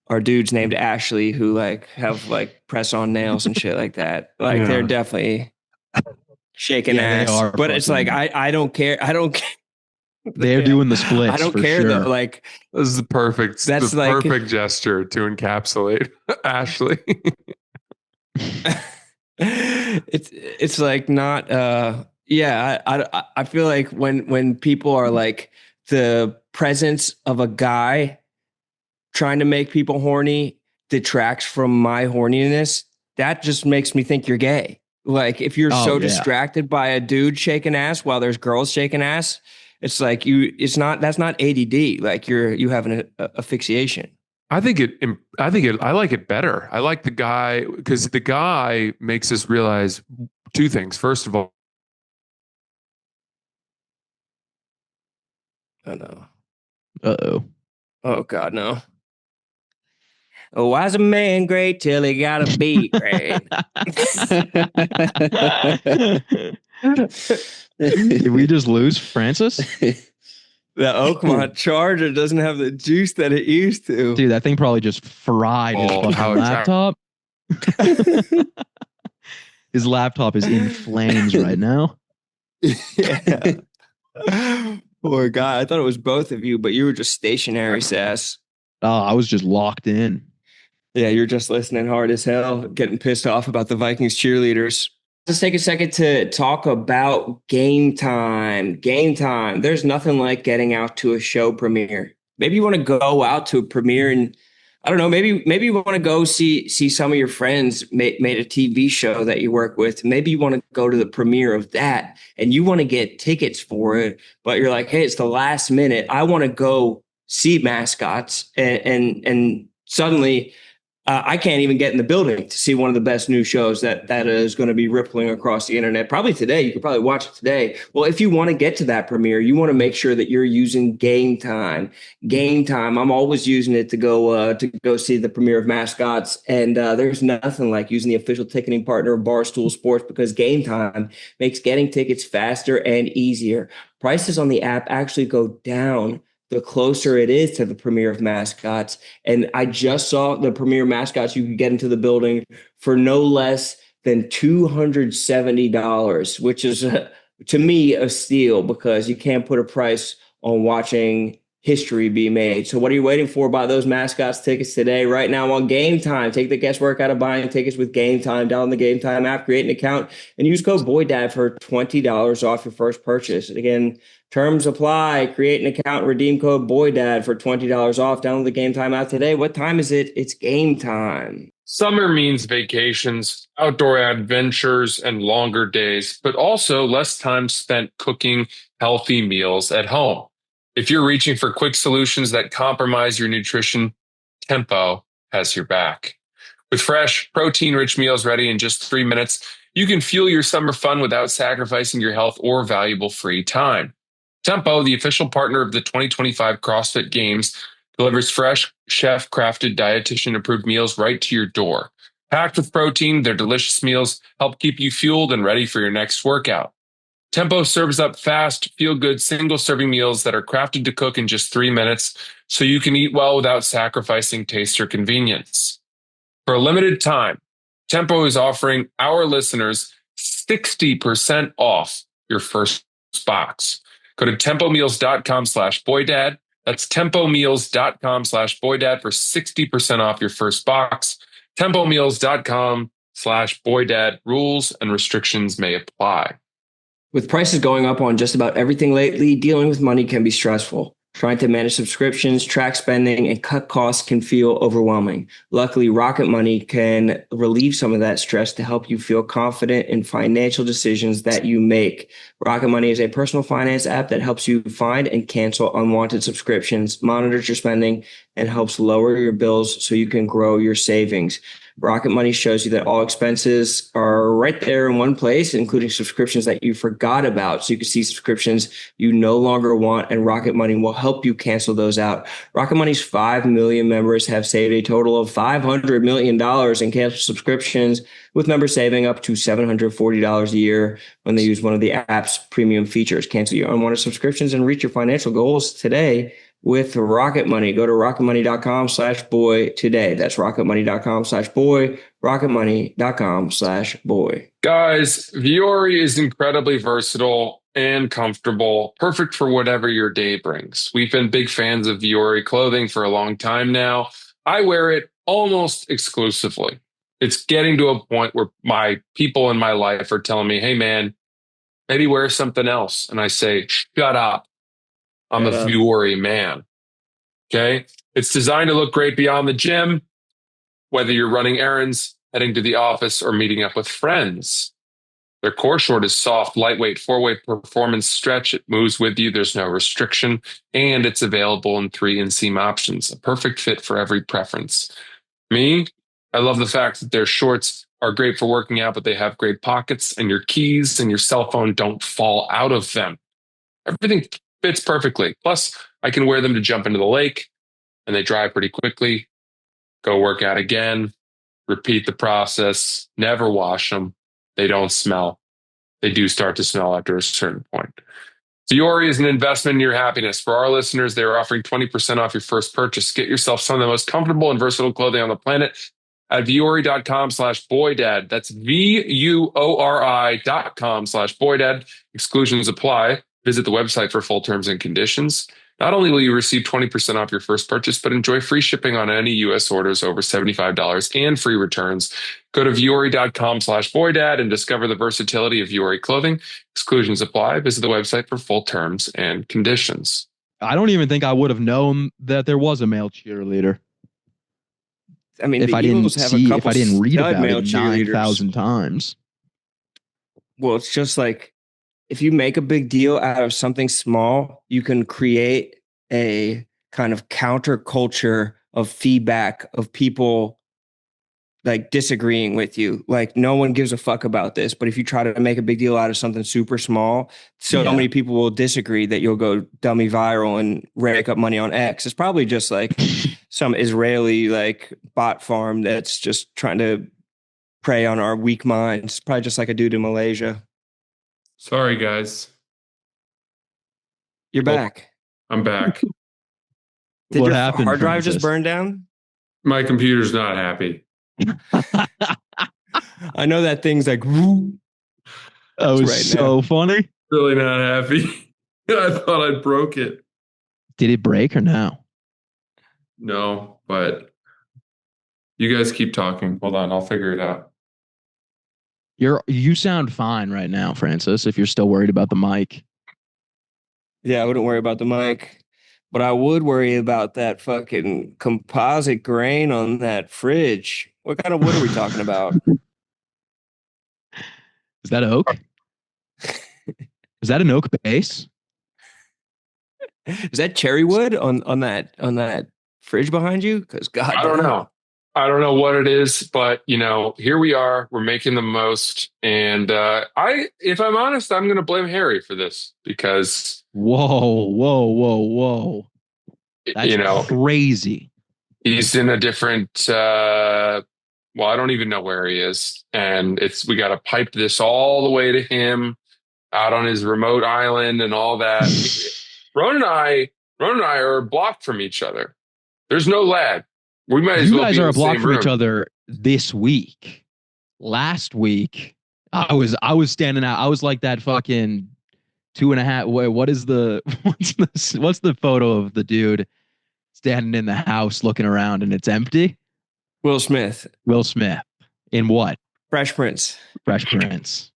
are dudes named Ashley who like have like press on nails and shit like that. Like they're Yeah. definitely shaking Yeah, they ass, are but it's like fucking. I don't care. I don't care. They're Yeah. doing the I splits don't for care though. sure. Like This is that's the like perfect gesture to encapsulate Ashley. it's like not yeah I feel like when people are like the presence of a guy trying to make people horny detracts from my horniness, that just makes me think you're gay. Like if you're Oh so yeah. distracted by a dude shaking ass while there's girls shaking ass, it's like it's not, that's not ADD. Like you have an asphyxiation. I like it better. I like the guy because the guy makes us realize two things. First of all, Oh no. Uh-oh. Oh God, no. Oh, why's a man great till he gotta be great? Did we just lose Francis? The Oakmont Charger doesn't have the juice that it used to. Dude, that thing probably just fried his fucking how exact- laptop. His laptop is in flames right now. Yeah. Poor guy. I thought it was both of you, but you were just stationary, Sass. Oh, I was just locked in. Yeah, you're just listening hard as hell, getting pissed off about the Vikings cheerleaders. Let's take a second to talk about game time. Game time. There's nothing like getting out to a show premiere. Maybe you want to go out to a premiere and I don't know, maybe you want to go see some of your friends made a TV show that you work with. Maybe you want to go to the premiere of that and you want to get tickets for it, but you're like, hey, it's the last minute. I want to go see mascots and suddenly I can't even get in the building to see one of the best new shows that is going to be rippling across the internet. Probably today. You could probably watch it today. Well, if you want to get to that premiere, you want to make sure that you're using Game Time. Game Time. I'm always using it to go see the premiere of Mascots, and there's nothing like using the official ticketing partner of Barstool Sports because Game Time makes getting tickets faster and easier. Prices on the app actually go down the closer it is to the premiere of Mascots. And I just saw the premiere Mascots. You could get into the building for no less than $270, which is to me a steal because you can't put a price on watching history be made. So what are you waiting for? Buy those Mascots tickets today, right now on Game Time. Take the guesswork out of buying tickets with Game Time. Download the Game Time app, create an account, and use code BOYDAD for $20 off your first purchase. And again, terms apply. Create an account, redeem code BOYDAD for $20 off. Download the Game Time app today. What time is it? It's game time. Summer means vacations, outdoor adventures, and longer days, but also less time spent cooking healthy meals at home. If you're reaching for quick solutions that compromise your nutrition, Tempo has your back. With fresh, protein-rich meals ready in just 3 minutes, you can fuel your summer fun without sacrificing your health or valuable free time. Tempo, the official partner of the 2025 CrossFit Games, delivers fresh, chef-crafted, dietitian-approved meals right to your door. Packed with protein, their delicious meals help keep you fueled and ready for your next workout. Tempo serves up fast, feel-good, single-serving meals that are crafted to cook in just 3 minutes so you can eat well without sacrificing taste or convenience. For a limited time, Tempo is offering our listeners 60% off your first box. Go to tempomeals.com/boydad. That's tempomeals.com/boydad for 60% off your first box. Tempomeals.com/boydad. Rules and restrictions may apply. With prices going up on just about everything lately, dealing with money can be stressful. Trying to manage subscriptions, track spending, and cut costs can feel overwhelming. Luckily, Rocket Money can relieve some of that stress to help you feel confident in financial decisions that you make. Rocket Money is a personal finance app that helps you find and cancel unwanted subscriptions, monitors your spending, and helps lower your bills so you can grow your savings. Rocket Money shows you that all expenses are right there in one place, including subscriptions that you forgot about. So you can see subscriptions you no longer want, and Rocket Money will help you cancel those out. Rocket Money's 5 million members have saved a total of $500 million in canceled subscriptions, with members saving up to $740 a year when they use one of the app's premium features. Cancel your unwanted subscriptions and reach your financial goals today with Rocket Money. Go to rocketmoney.com/boy today. That's rocketmoney.com/boy, rocketmoney.com/boy. Guys, Viore is incredibly versatile and comfortable, perfect for whatever your day brings. We've been big fans of Viore clothing for a long time now. I wear it almost exclusively. It's getting to a point where my people in my life are telling me, hey, man, maybe wear something else. And I say, shut up. I'm a Viore man. Okay. It's designed to look great beyond the gym, whether you're running errands, heading to the office, or meeting up with friends. Their core short is soft, lightweight, four-way performance stretch. It moves with you. There's no restriction. And it's available in 3 inseam options. A perfect fit for every preference. Me, I love the fact that their shorts are great for working out, but they have great pockets, and your keys and your cell phone don't fall out of them. Everything fits perfectly. Plus, I can wear them to jump into the lake, and they dry pretty quickly. Go work out again, repeat the process, never wash them. They don't smell. They do start to smell after a certain point. Viore is an investment in your happiness. For our listeners, they are offering 20% off your first purchase. Get yourself some of the most comfortable and versatile clothing on the planet at viore.com/boydad. That's VUORI.com/boydad. Exclusions apply. Visit the website for full terms and conditions. Not only will you receive 20% off your first purchase, but enjoy free shipping on any U.S. orders over $75 and free returns. Go to viore.com/boydad and discover the versatility of Viore clothing. Exclusions apply. Visit the website for full terms and conditions. I don't even think I would have known that there was a male cheerleader I mean, if the I Eagles didn't have see, a couple if I didn't read stud about male it cheerleaders. 9,000 times. Well, it's just like if you make a big deal out of something small, you can create a kind of counterculture of feedback of people like disagreeing with you. Like no one gives a fuck about this, but if you try to make a big deal out of something super small, so many people will disagree that you'll go dummy viral and rake up money on X. It's probably just like some Israeli like bot farm that's just trying to prey on our weak minds. Probably just like a dude in Malaysia. Sorry, guys. You're back. I'm back. Did What your happened, hard drive just Francis? burn down? My computer's not happy. I know that thing's like. That was right so funny. Really not happy. I thought I broke it. Did it break or no? No, but you guys keep talking. Hold on, I'll figure it out. You sound fine right now, Francis, if you're still worried about the mic. Yeah, I wouldn't worry about the mic, but I would worry about that fucking composite grain on that fridge. What kind of wood are we talking about? Is that oak? Is that an oak base? Is that cherry wood on that fridge behind you? Because God, I don't know. I don't know what it is, but here we are. We're making the most. And if I'm honest, I'm going to blame Harry for this because Whoa. That's crazy. He's in a different, I don't even know where he is. And we got to pipe this all the way to him out on his remote island and all that. Ron and I are blocked from each other. There's no lag. We might as You well guys be are in the blocked same from room. each other this week. Last week, I was standing out. I was like that fucking 2.5. What's the photo of the dude standing in the house looking around and it's empty? Will Smith. Will Smith. In what? Fresh Prince. Fresh Prince.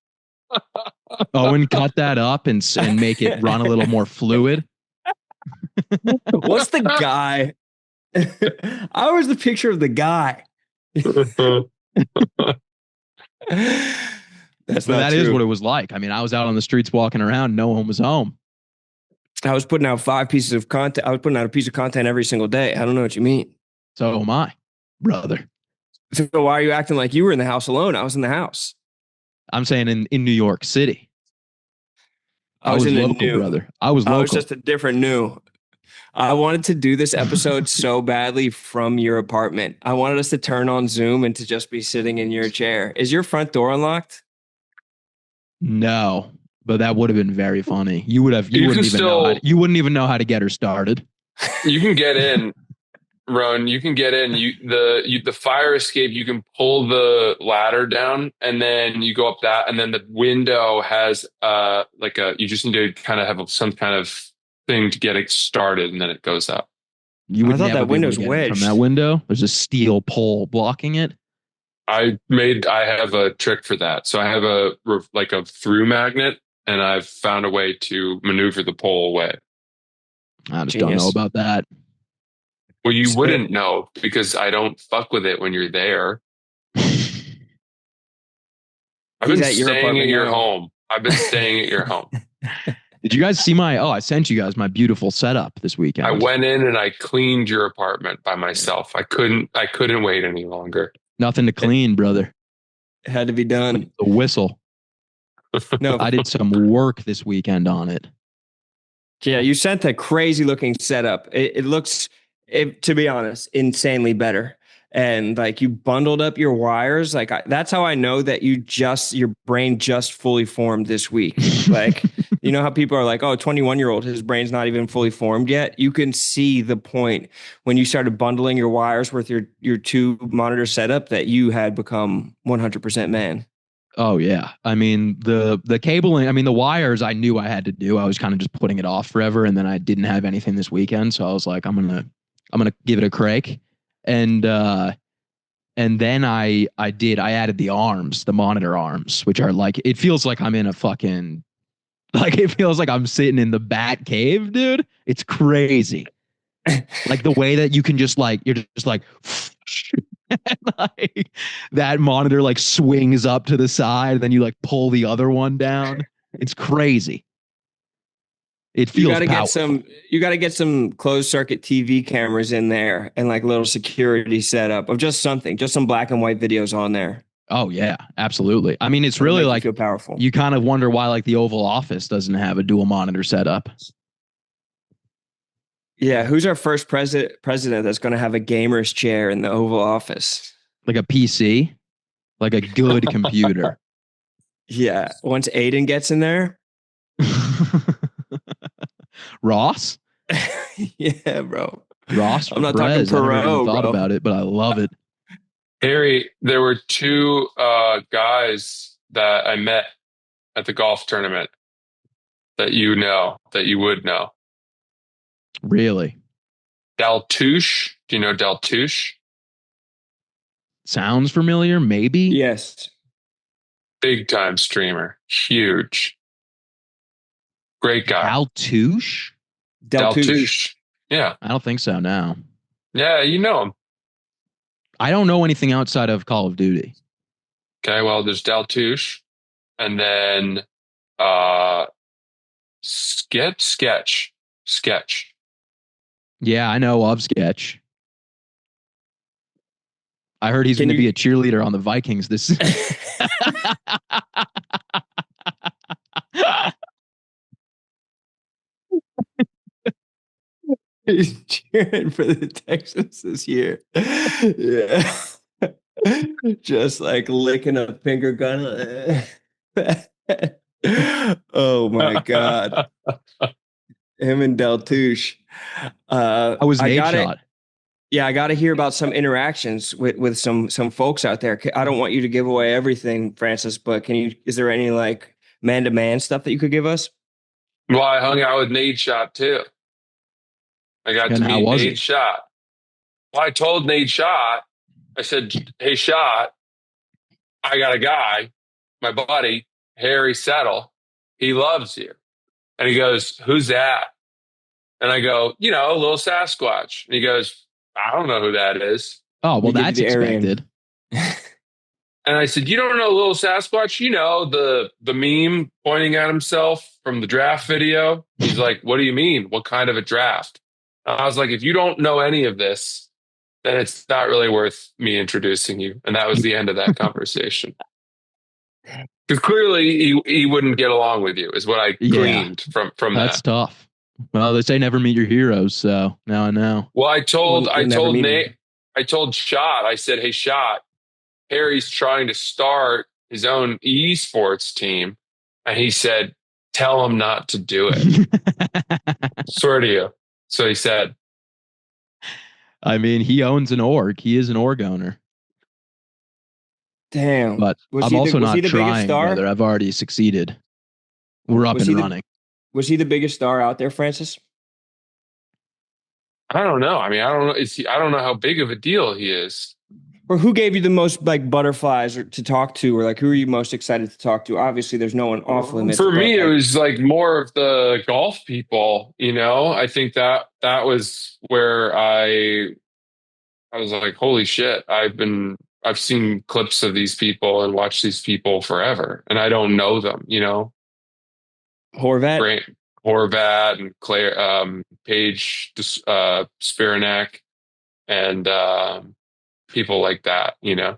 Owen, cut that up and make it run a little more fluid. What's the guy? I was the picture of the guy. That's But not that is true. what it was like. I mean, I was out on the streets walking around, no one was home. I was putting out 5 pieces of content. I was putting out a piece of content every single day. I don't know what you mean. So am I, brother. So why are you acting like you were in the house alone? I was in the house. I'm saying in New York City. I I was was in a local, new. brother. I was I was local. just a different new. I wanted to do this episode so badly from your apartment. I wanted us to turn on Zoom and to just be sitting in your chair. Is your front door unlocked? No, but that would have been very funny. You You can wouldn't even know still, you wouldn't even know how to get her started. you can get in, Ron. You can get in. The fire escape. You can pull the ladder down, and then you go up that, and then the window has like a. You just need to kind of have some kind of thing to get it started, and then it goes up. You I would thought never that be able to window's get in from wedged. that window. There's a steel pole blocking it. I have a trick for that. So I have like a through magnet, and I've found a way to maneuver the pole away. I just don't know Genius. about that. Well, you So- wouldn't know because I don't fuck with it when you're there. I've He's been at your staying apartment at your now. home. I've been staying at your home. Did you guys see my? Oh, I sent you guys my beautiful setup this weekend. I went in and I cleaned your apartment by myself. I couldn't wait any longer. Nothing to clean, brother. It had to be done. The whistle. No, I did some work this weekend on it. yeah, you sent a crazy looking setup. It looks, to be honest, insanely better. And like you bundled up your wires. Like that's how I know that your brain just fully formed this week. Like, you know how people are like, oh, 21-year-old, his brain's not even fully formed yet. You can see the point when you started bundling your wires with your 2 monitor setup that you had become 100% man. Oh yeah. I mean the cabling, I mean the wires I knew I had to do. I was kind of just putting it off forever and then I didn't have anything this weekend, so I was like I'm going to give it a crank. And then I added the arms, the monitor arms, which are like it feels like I'm in a fucking like it feels like I'm sitting in the bat cave, dude. It's crazy. Like the way that you can just like you're just like and like that monitor like swings up to the side, then you like pull the other one down. It's crazy. It You feels got to powerful. get some closed circuit TV cameras in there and like a little security setup of just some black and white videos on there. Oh yeah, absolutely. I mean, it's That'll really make you like feel powerful. you kind of wonder why like the Oval Office doesn't have a dual monitor setup. Yeah, who's our first president that's going to have a gamer's chair in the Oval Office? Like a PC, like a good computer. Yeah, once Aiden gets in there. Ross? Yeah, bro. Ross I'm not talking Perez. I never even Perot, thought bro. about it, but I love it. Harry, there were 2 guys that I met at the golf tournament that you would know. Really? Daltouche. Do you know Daltouche? Sounds familiar, maybe? Yes. Big time streamer. Huge. Great guy. Daltouche? Daltouche. Yeah. I don't think so now. Yeah, you know him. I don't know anything outside of Call of Duty. Okay, well, there's Daltouche. And then Sketch. Yeah, I know of Sketch. I heard he's Can going to you- be a cheerleader on the Vikings this He's cheering for the Texans this year. Yeah. Just like licking a finger gun. Oh my God. Him and Deltouche. I was I Nate got it. shot. Yeah, I got to hear about some interactions with some folks out there. I don't want you to give away everything, Francis, but is there any like man-to-man stuff that you could give us? Well, I hung out with Nate Shot too. I got And to how meet was Nate he? Shot. Well, I told Nate Shot, I said, hey, Shot, I got a guy, my buddy, Harry Settle. He loves you. And he goes, who's that? And I go, a little Sasquatch. And he goes, I don't know who that is. Oh, well, We give you that's the Aryan. expected. And I said, you don't know little Sasquatch? The meme pointing at himself from the draft video? He's like, what do you mean? What kind of a draft? I was like, if you don't know any of this, then it's not really worth me introducing you. And that was the end of that conversation. Because clearly he wouldn't get along with you, is what I gleaned from That's that. tough. Well, they say never meet your heroes, so now I know. Well, I told meet Nate, him. I told Shot, I said, hey, Shot, Harry's trying to start his own esports team. And he said, tell him not to do it. Swear to you. So he said. I mean, he owns an org. He is an org owner. Damn. But I'm also not trying, brother. I've already succeeded. We're up and running. Was he the biggest star out there, Francis? I don't know. I mean, I don't know. I don't know how big of a deal he is. Or who gave you the most like butterflies to talk to, or like who are you most excited to talk to? Obviously, there's no one off limits. For me, it was like more of the golf people. I think that was where I was like, holy shit! I've seen clips of these people and watched these people forever, and I don't know them. Horvat, and Claire, Paige, Spiranek, and people like that. Because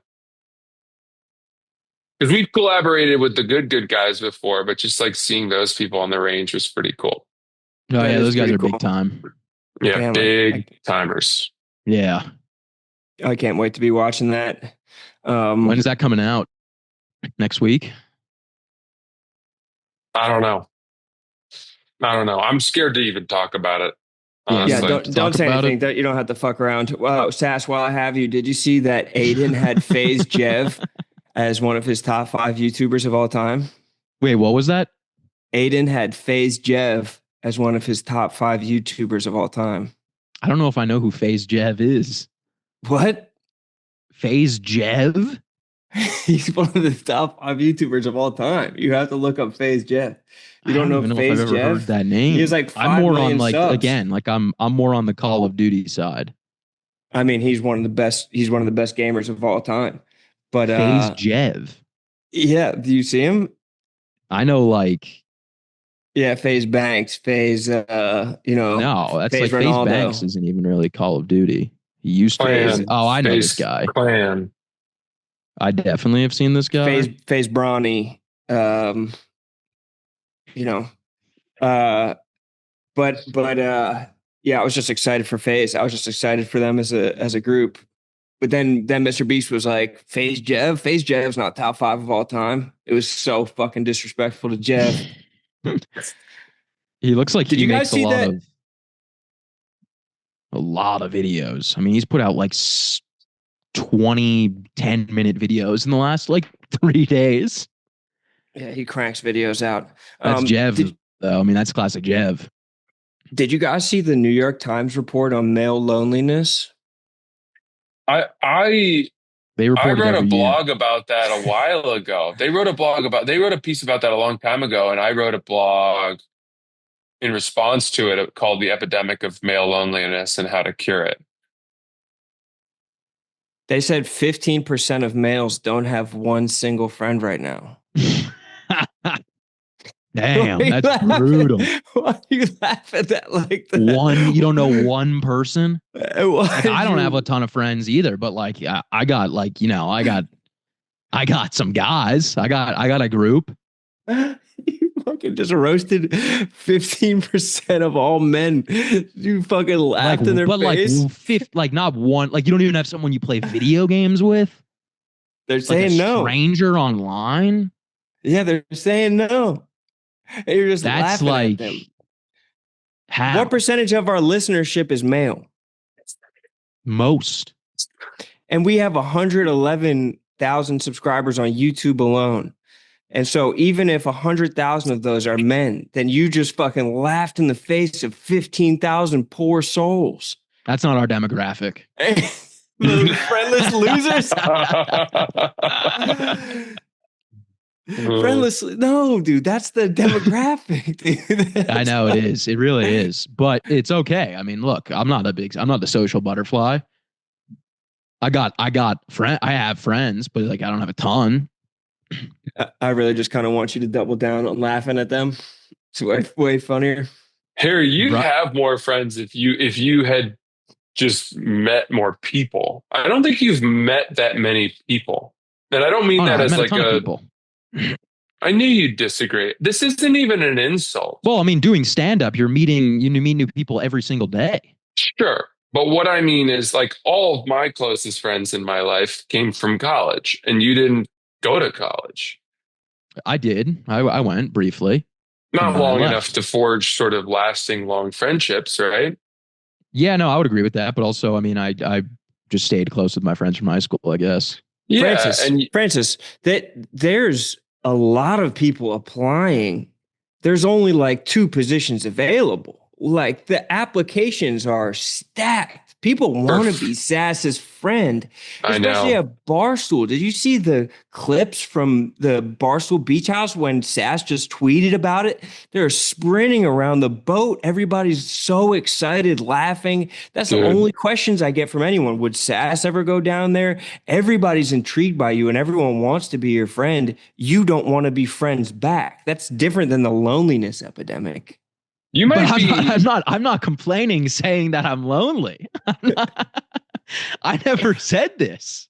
we've collaborated with the good guys before, but just like seeing those people on the range was pretty cool. Oh, yeah, those guys are big time. Yeah, damn, big timers. Yeah. I can't wait to be watching that. When is that coming out? Next week? I don't know. I'm scared to even talk about it. Honestly. Yeah, don't say anything. That you don't have to fuck around. Wow, Sass, while I have you, did you see that Aiden had FaZe Jev as one of his top 5 YouTubers of all time? Wait, what was that? Aiden had FaZe Jev as one of his top 5 YouTubers of all time. I don't know if I know who FaZe Jev is. What? FaZe Jev? He's one of the top 5 YouTubers of all time. You have to look up FaZe Jev. You don't know if FaZe I've ever Jev? heard that name. He has like 5 I'm more million on like subs. Again, like I'm more on the Call of Duty side. I mean, he's one of the best gamers of all time. But FaZe Jev. Yeah, do you see him? I know FaZe Banks, FaZe No, that's FaZe like Ronaldo. FaZe Banks isn't even really Call of Duty. He used to. I know this guy. Clan. I definitely have seen this guy. FaZe Brawny. Yeah, I was just excited for FaZe. I was just excited for them as a group. But then Mr. Beast was like, FaZe Jev's not top 5 of all time. It was so fucking disrespectful to Jev. He looks like Did he you guys makes see a lot of videos. I mean, he's put out like 20 10-minute videos in the last like 3 days. Yeah, he cranks videos out. That's Jev, though. I mean, that's classic Jev. Did you guys see the New York Times report on male loneliness? I wrote a blog about that a while ago. They wrote a piece about that a long time ago, and I wrote a blog in response to it called The Epidemic of Male Loneliness and How to Cure It. They said 15% of males don't have one single friend right now. Damn, that's brutal. Why do you laugh at that like that? You don't know one person? Like, I don't have a ton of friends either, but like I got like, I got some guys. I got a group. You fucking just roasted 15% of all men. You fucking laughed in their face. Like not one, like you don't even have someone you play video games with. They're saying no. Stranger online. Yeah, they're saying no. And you're just laughing at them. How? What percentage of our listenership is male? Most. And we have 111,000 subscribers on YouTube alone. And so even if 100,000 of those are men, then you just fucking laughed in the face of 15,000 poor souls. That's not our demographic. Friendless losers. Friendlessly. No, dude, that's the demographic, dude. I know it is. It really is. But it's okay. I mean, look, I'm not the social butterfly. I have friends, but like I don't have a ton. I really just kind of want you to double down on laughing at them. It's way funnier. Harry, you'd Right. have more friends if you had just met more people. I don't think you've met that many people. And I don't mean Oh, no, that I've as met a like ton of people. I knew you'd disagree. This isn't even an insult. Well, I mean, doing stand up, you meet new people every single day. Sure. But what I mean is like all of my closest friends in my life came from college and you didn't go to college. I did. I went briefly. And Not then I long left. enough to forge sort of lasting long friendships, right? Yeah, no, I would agree with that. But also, I mean, I just stayed close with my friends from high school, I guess. Yeah. And Francis, that there's a lot of people applying. There's only like 2 positions available. Like the applications are stacked. People want to be Sass's friend, I especially know. at Barstool. Did you see the clips from the Barstool Beach House when Sass just tweeted about it? They're sprinting around the boat. Everybody's so excited, laughing. That's the Dude. only questions I get from anyone. Would Sass ever go down there? Everybody's intrigued by you and everyone wants to be your friend. You don't want to be friends back. That's different than the loneliness epidemic. You But might be I'm not complaining saying that I'm lonely. I never said this.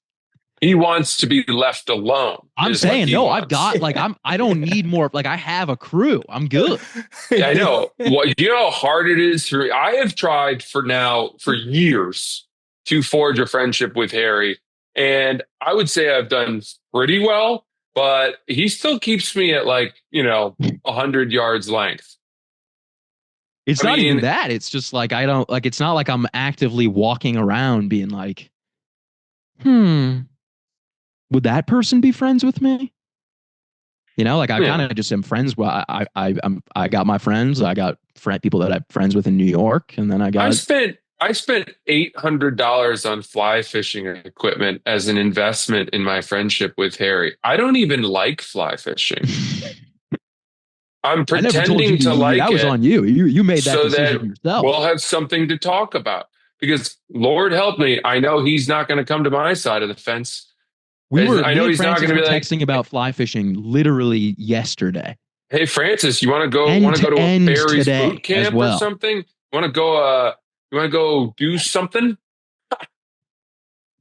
he wants to be left alone. I'm is what saying he no, wants. I've got like I don't need more, like I have a crew. I'm good. Yeah, I know. What you know how hard it is for I have tried for years to forge a friendship with Harry. And I would say I've done pretty well, but he still keeps me at like, 100 yards length. It's I not even mean- that. It's just like I don't like it's not like I'm actively walking around being like, would that person be friends with me? Like I Yeah. kind of just am friends. Well, I got my friends. I got people that I'm friends with in New York, and then I I got spent $800 on fly fishing equipment as an investment in my friendship with Harry. I don't even like fly fishing. I'm I never told you pretending to like that was it on you. You made that so decision that yourself. we'll have something to talk about. Because Lord help me, I know he's not going to come to my side of the fence. I know me and he's not Francis going to were be texting about fly fishing literally yesterday. Hey Francis, you want to go? End Want to go to to a end Barry's today boot camp as well. or something? Want to go? You want to go do something?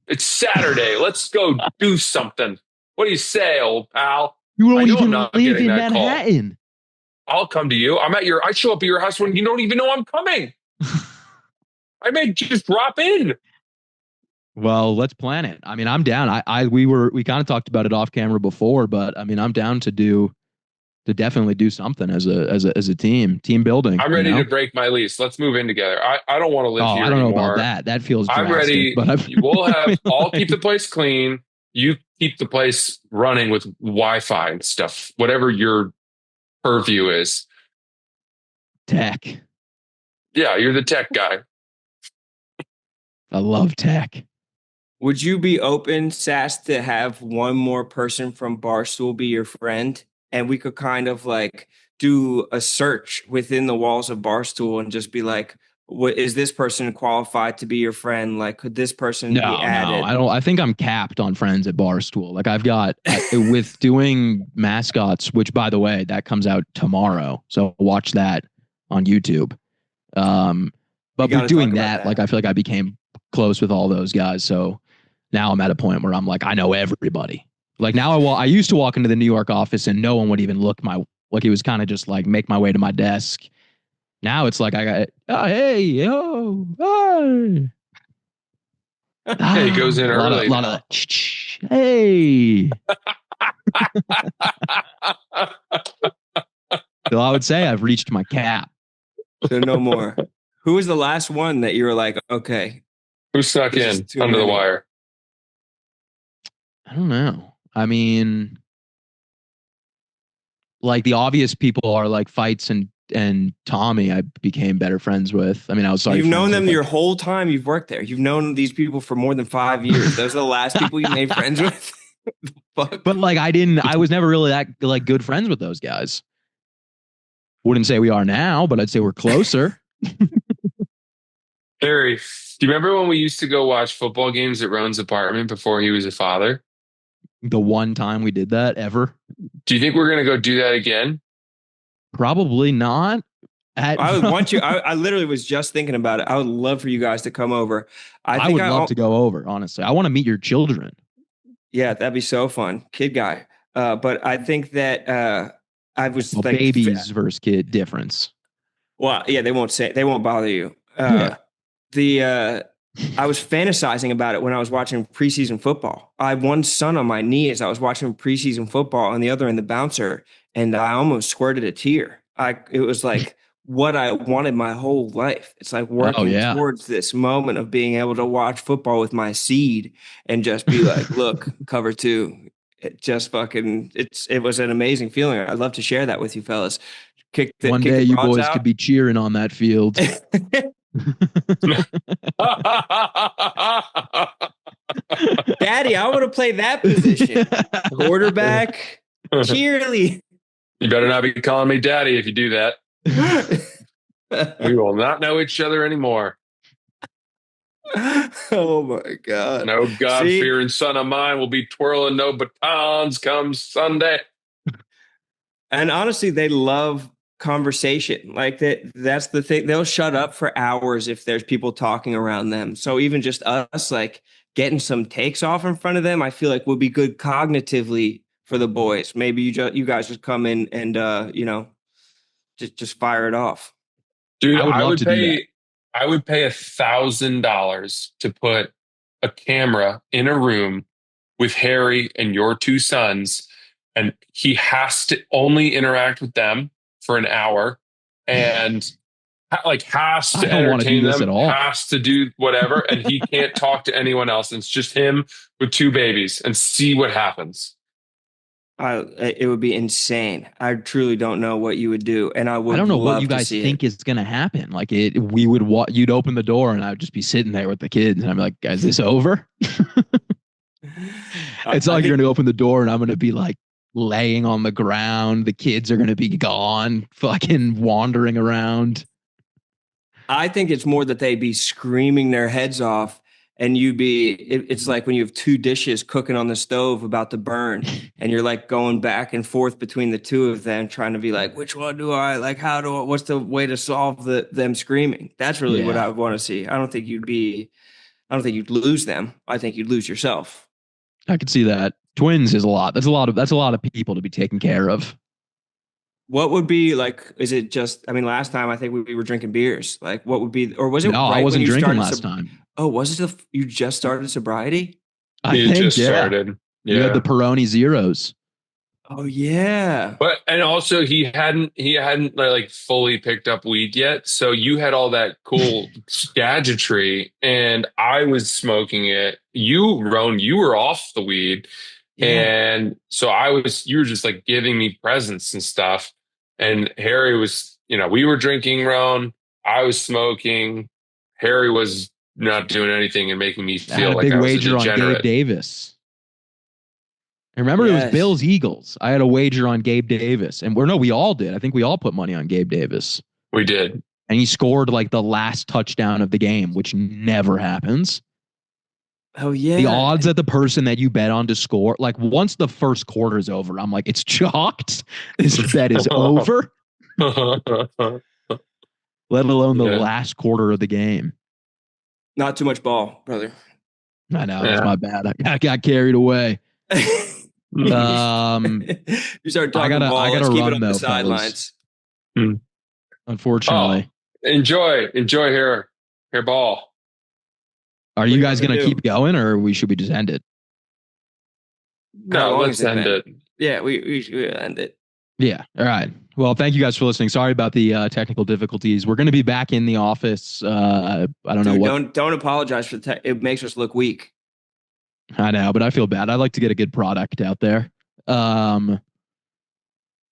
It's Saturday. Let's go do something. What do you say, old pal? You I don't know I'm even not live getting in that call. Manhattan. I'll come to you. I show up at your house when you don't even know I'm coming. I may just drop in. Well, let's plan it. I mean, I'm down. We kind of talked about it off camera before, but I mean, I'm down to definitely do something as a team building. I'm ready to break my lease. Let's move in together. I don't want to live here I don't know anymore. about that. That feels I'm drastic, ready. but I'll keep the place clean. You keep the place running with Wi-Fi and stuff, whatever your purview is. tech. Yeah, you're the tech guy. I love tech. Would you be open, Sass, to have one more person from Barstool be your friend? And we could kind of like do a search within the walls of Barstool and just be like, what is this person qualified to be your friend? Like, could this person be added? I don't. I think I'm capped on friends at Barstool. Like I've got with doing mascots, which by the way, that comes out tomorrow. So watch that on YouTube. But with doing that, like I feel like I became close with all those guys. So now I'm at a point where I'm like, I know everybody. Like now I used to walk into the New York office and no one would even look it was kind of just like make my way to my desk. Now it's like I got, hey, hey. Hey, he goes in early. A lot of hey. So I would say I've reached my cap. So no more. Who was the last one that you were like, okay? Who snuck in under the wire? I don't know. I mean, like the obvious people are like Fights and Tommy. I became better friends with. I mean, I was sorry. You've known them your whole time you've worked there. You've known these people for more than 5 years. Those are the last people you made friends with. fuck? But like I was never really that like good friends with those guys. Wouldn't say we are now, but I'd say we're closer. Harry, do you remember when we used to go watch football games at Rowan's apartment before he was a father? The one time we did that ever. Do you think we're going to go do that again? Probably not. I would want you. I literally was just thinking about it. I would love for you guys to come over. I would love to go over, honestly. I want to meet your children. Yeah, that'd be so fun. Kid guy. But I think that I was like babies versus kid difference. Well, yeah, they won't bother you. Yeah. I was fantasizing about it when I was watching preseason football. I had one son on my knee as I was watching preseason football, and the other in the bouncer, and I almost squirted a tear. It was like what I wanted my whole life. It's like working towards this moment of being able to watch football with my seed and just be like, look, cover two. It just fucking, it was an amazing feeling. I'd love to share that with you fellas. One day you boys could be cheering on that field. Daddy, I want to play that position. Quarterback, cheerleader. You better not be calling me daddy if you do that. We will not know each other anymore. Oh my God. No God-fearing son of mine will be twirling no batons come Sunday. And honestly, they love conversation. Like that's the thing. They'll shut up for hours if there's people talking around them. So even just us like getting some takes off in front of them, I feel like would be good cognitively for the boys. Maybe you guys just come in and just fire it off. Dude, I would pay $1,000 to put a camera in a room with Harry and your two sons, and he has to only interact with them for an hour and has to entertain them, has to do whatever, and he can't talk to anyone else. And it's just him with two babies and see what happens. It would be insane. I truly don't know what you would do, and I don't know what you guys think is going to happen. Like you'd open the door, and I would just be sitting there with the kids, and I'm like, "Is this over?" It's like you're going to open the door, and I'm going to be like laying on the ground. The kids are going to be gone, fucking wandering around. I think it's more that they be screaming their heads off. And it's like when you have two dishes cooking on the stove about to burn, and you're like going back and forth between the two of them, trying to be like, which one do I like? What's the way to solve them screaming? That's really what I would want to see. I don't think you'd lose them. I think you'd lose yourself. I could see that. Twins is a lot. That's a lot of people to be taken care of. What would be like, is it just, last time I think we were drinking beers. Like what would be, or was it? No, I wasn't drinking last time. Oh, was it you just started sobriety? I think just started. Yeah. You had the Peroni Zeros. Oh yeah. And also he hadn't like fully picked up weed yet. So you had all that cool gadgetry and I was smoking it. Roan, you were off the weed. Yeah. And so you were just like giving me presents and stuff. And Harry was, we were drinking Roan. I was smoking. Harry was not doing anything and making me feel like I was a degenerate. I had a big wager on Gabe Davis. I remember it was Bills Eagles. I had a wager on Gabe Davis. And we all did. I think we all put money on Gabe Davis. We did. And he scored like the last touchdown of the game, which never happens. Oh, yeah. The odds that the person that you bet on to score, like once the first quarter is over, I'm like, it's chalked. This bet is over. Let alone the last quarter of the game. Not too much ball, brother. I know. That's my bad. I got carried away. You start talking ball. I gotta run, though, sidelines. Unfortunately. Enjoy here ball. Are you guys going to keep going, or should we just end it? No, let's end it. Yeah, we should end it. Yeah. All right. Well, thank you guys for listening. Sorry about the technical difficulties. We're going to be back in the office. I don't know what. Don't apologize for it makes us look weak. I know, but I feel bad. I like to get a good product out there. But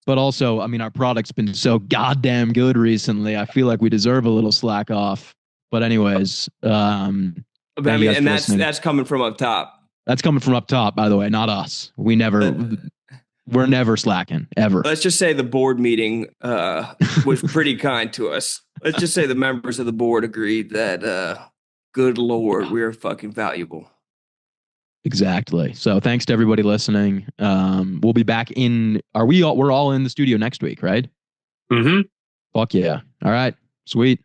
also, our product's been so goddamn good recently. I feel like we deserve a little slack off. But anyways, and that's coming from up top. That's coming from up top, by the way, not us. We're never slacking ever. Let's just say the board meeting was pretty kind to us. Let's just say the members of the board agreed that, good Lord, we're fucking valuable. Exactly. So thanks to everybody listening. We'll be back we're all in the studio next week, right? Mm-hmm. Fuck yeah. All right. Sweet.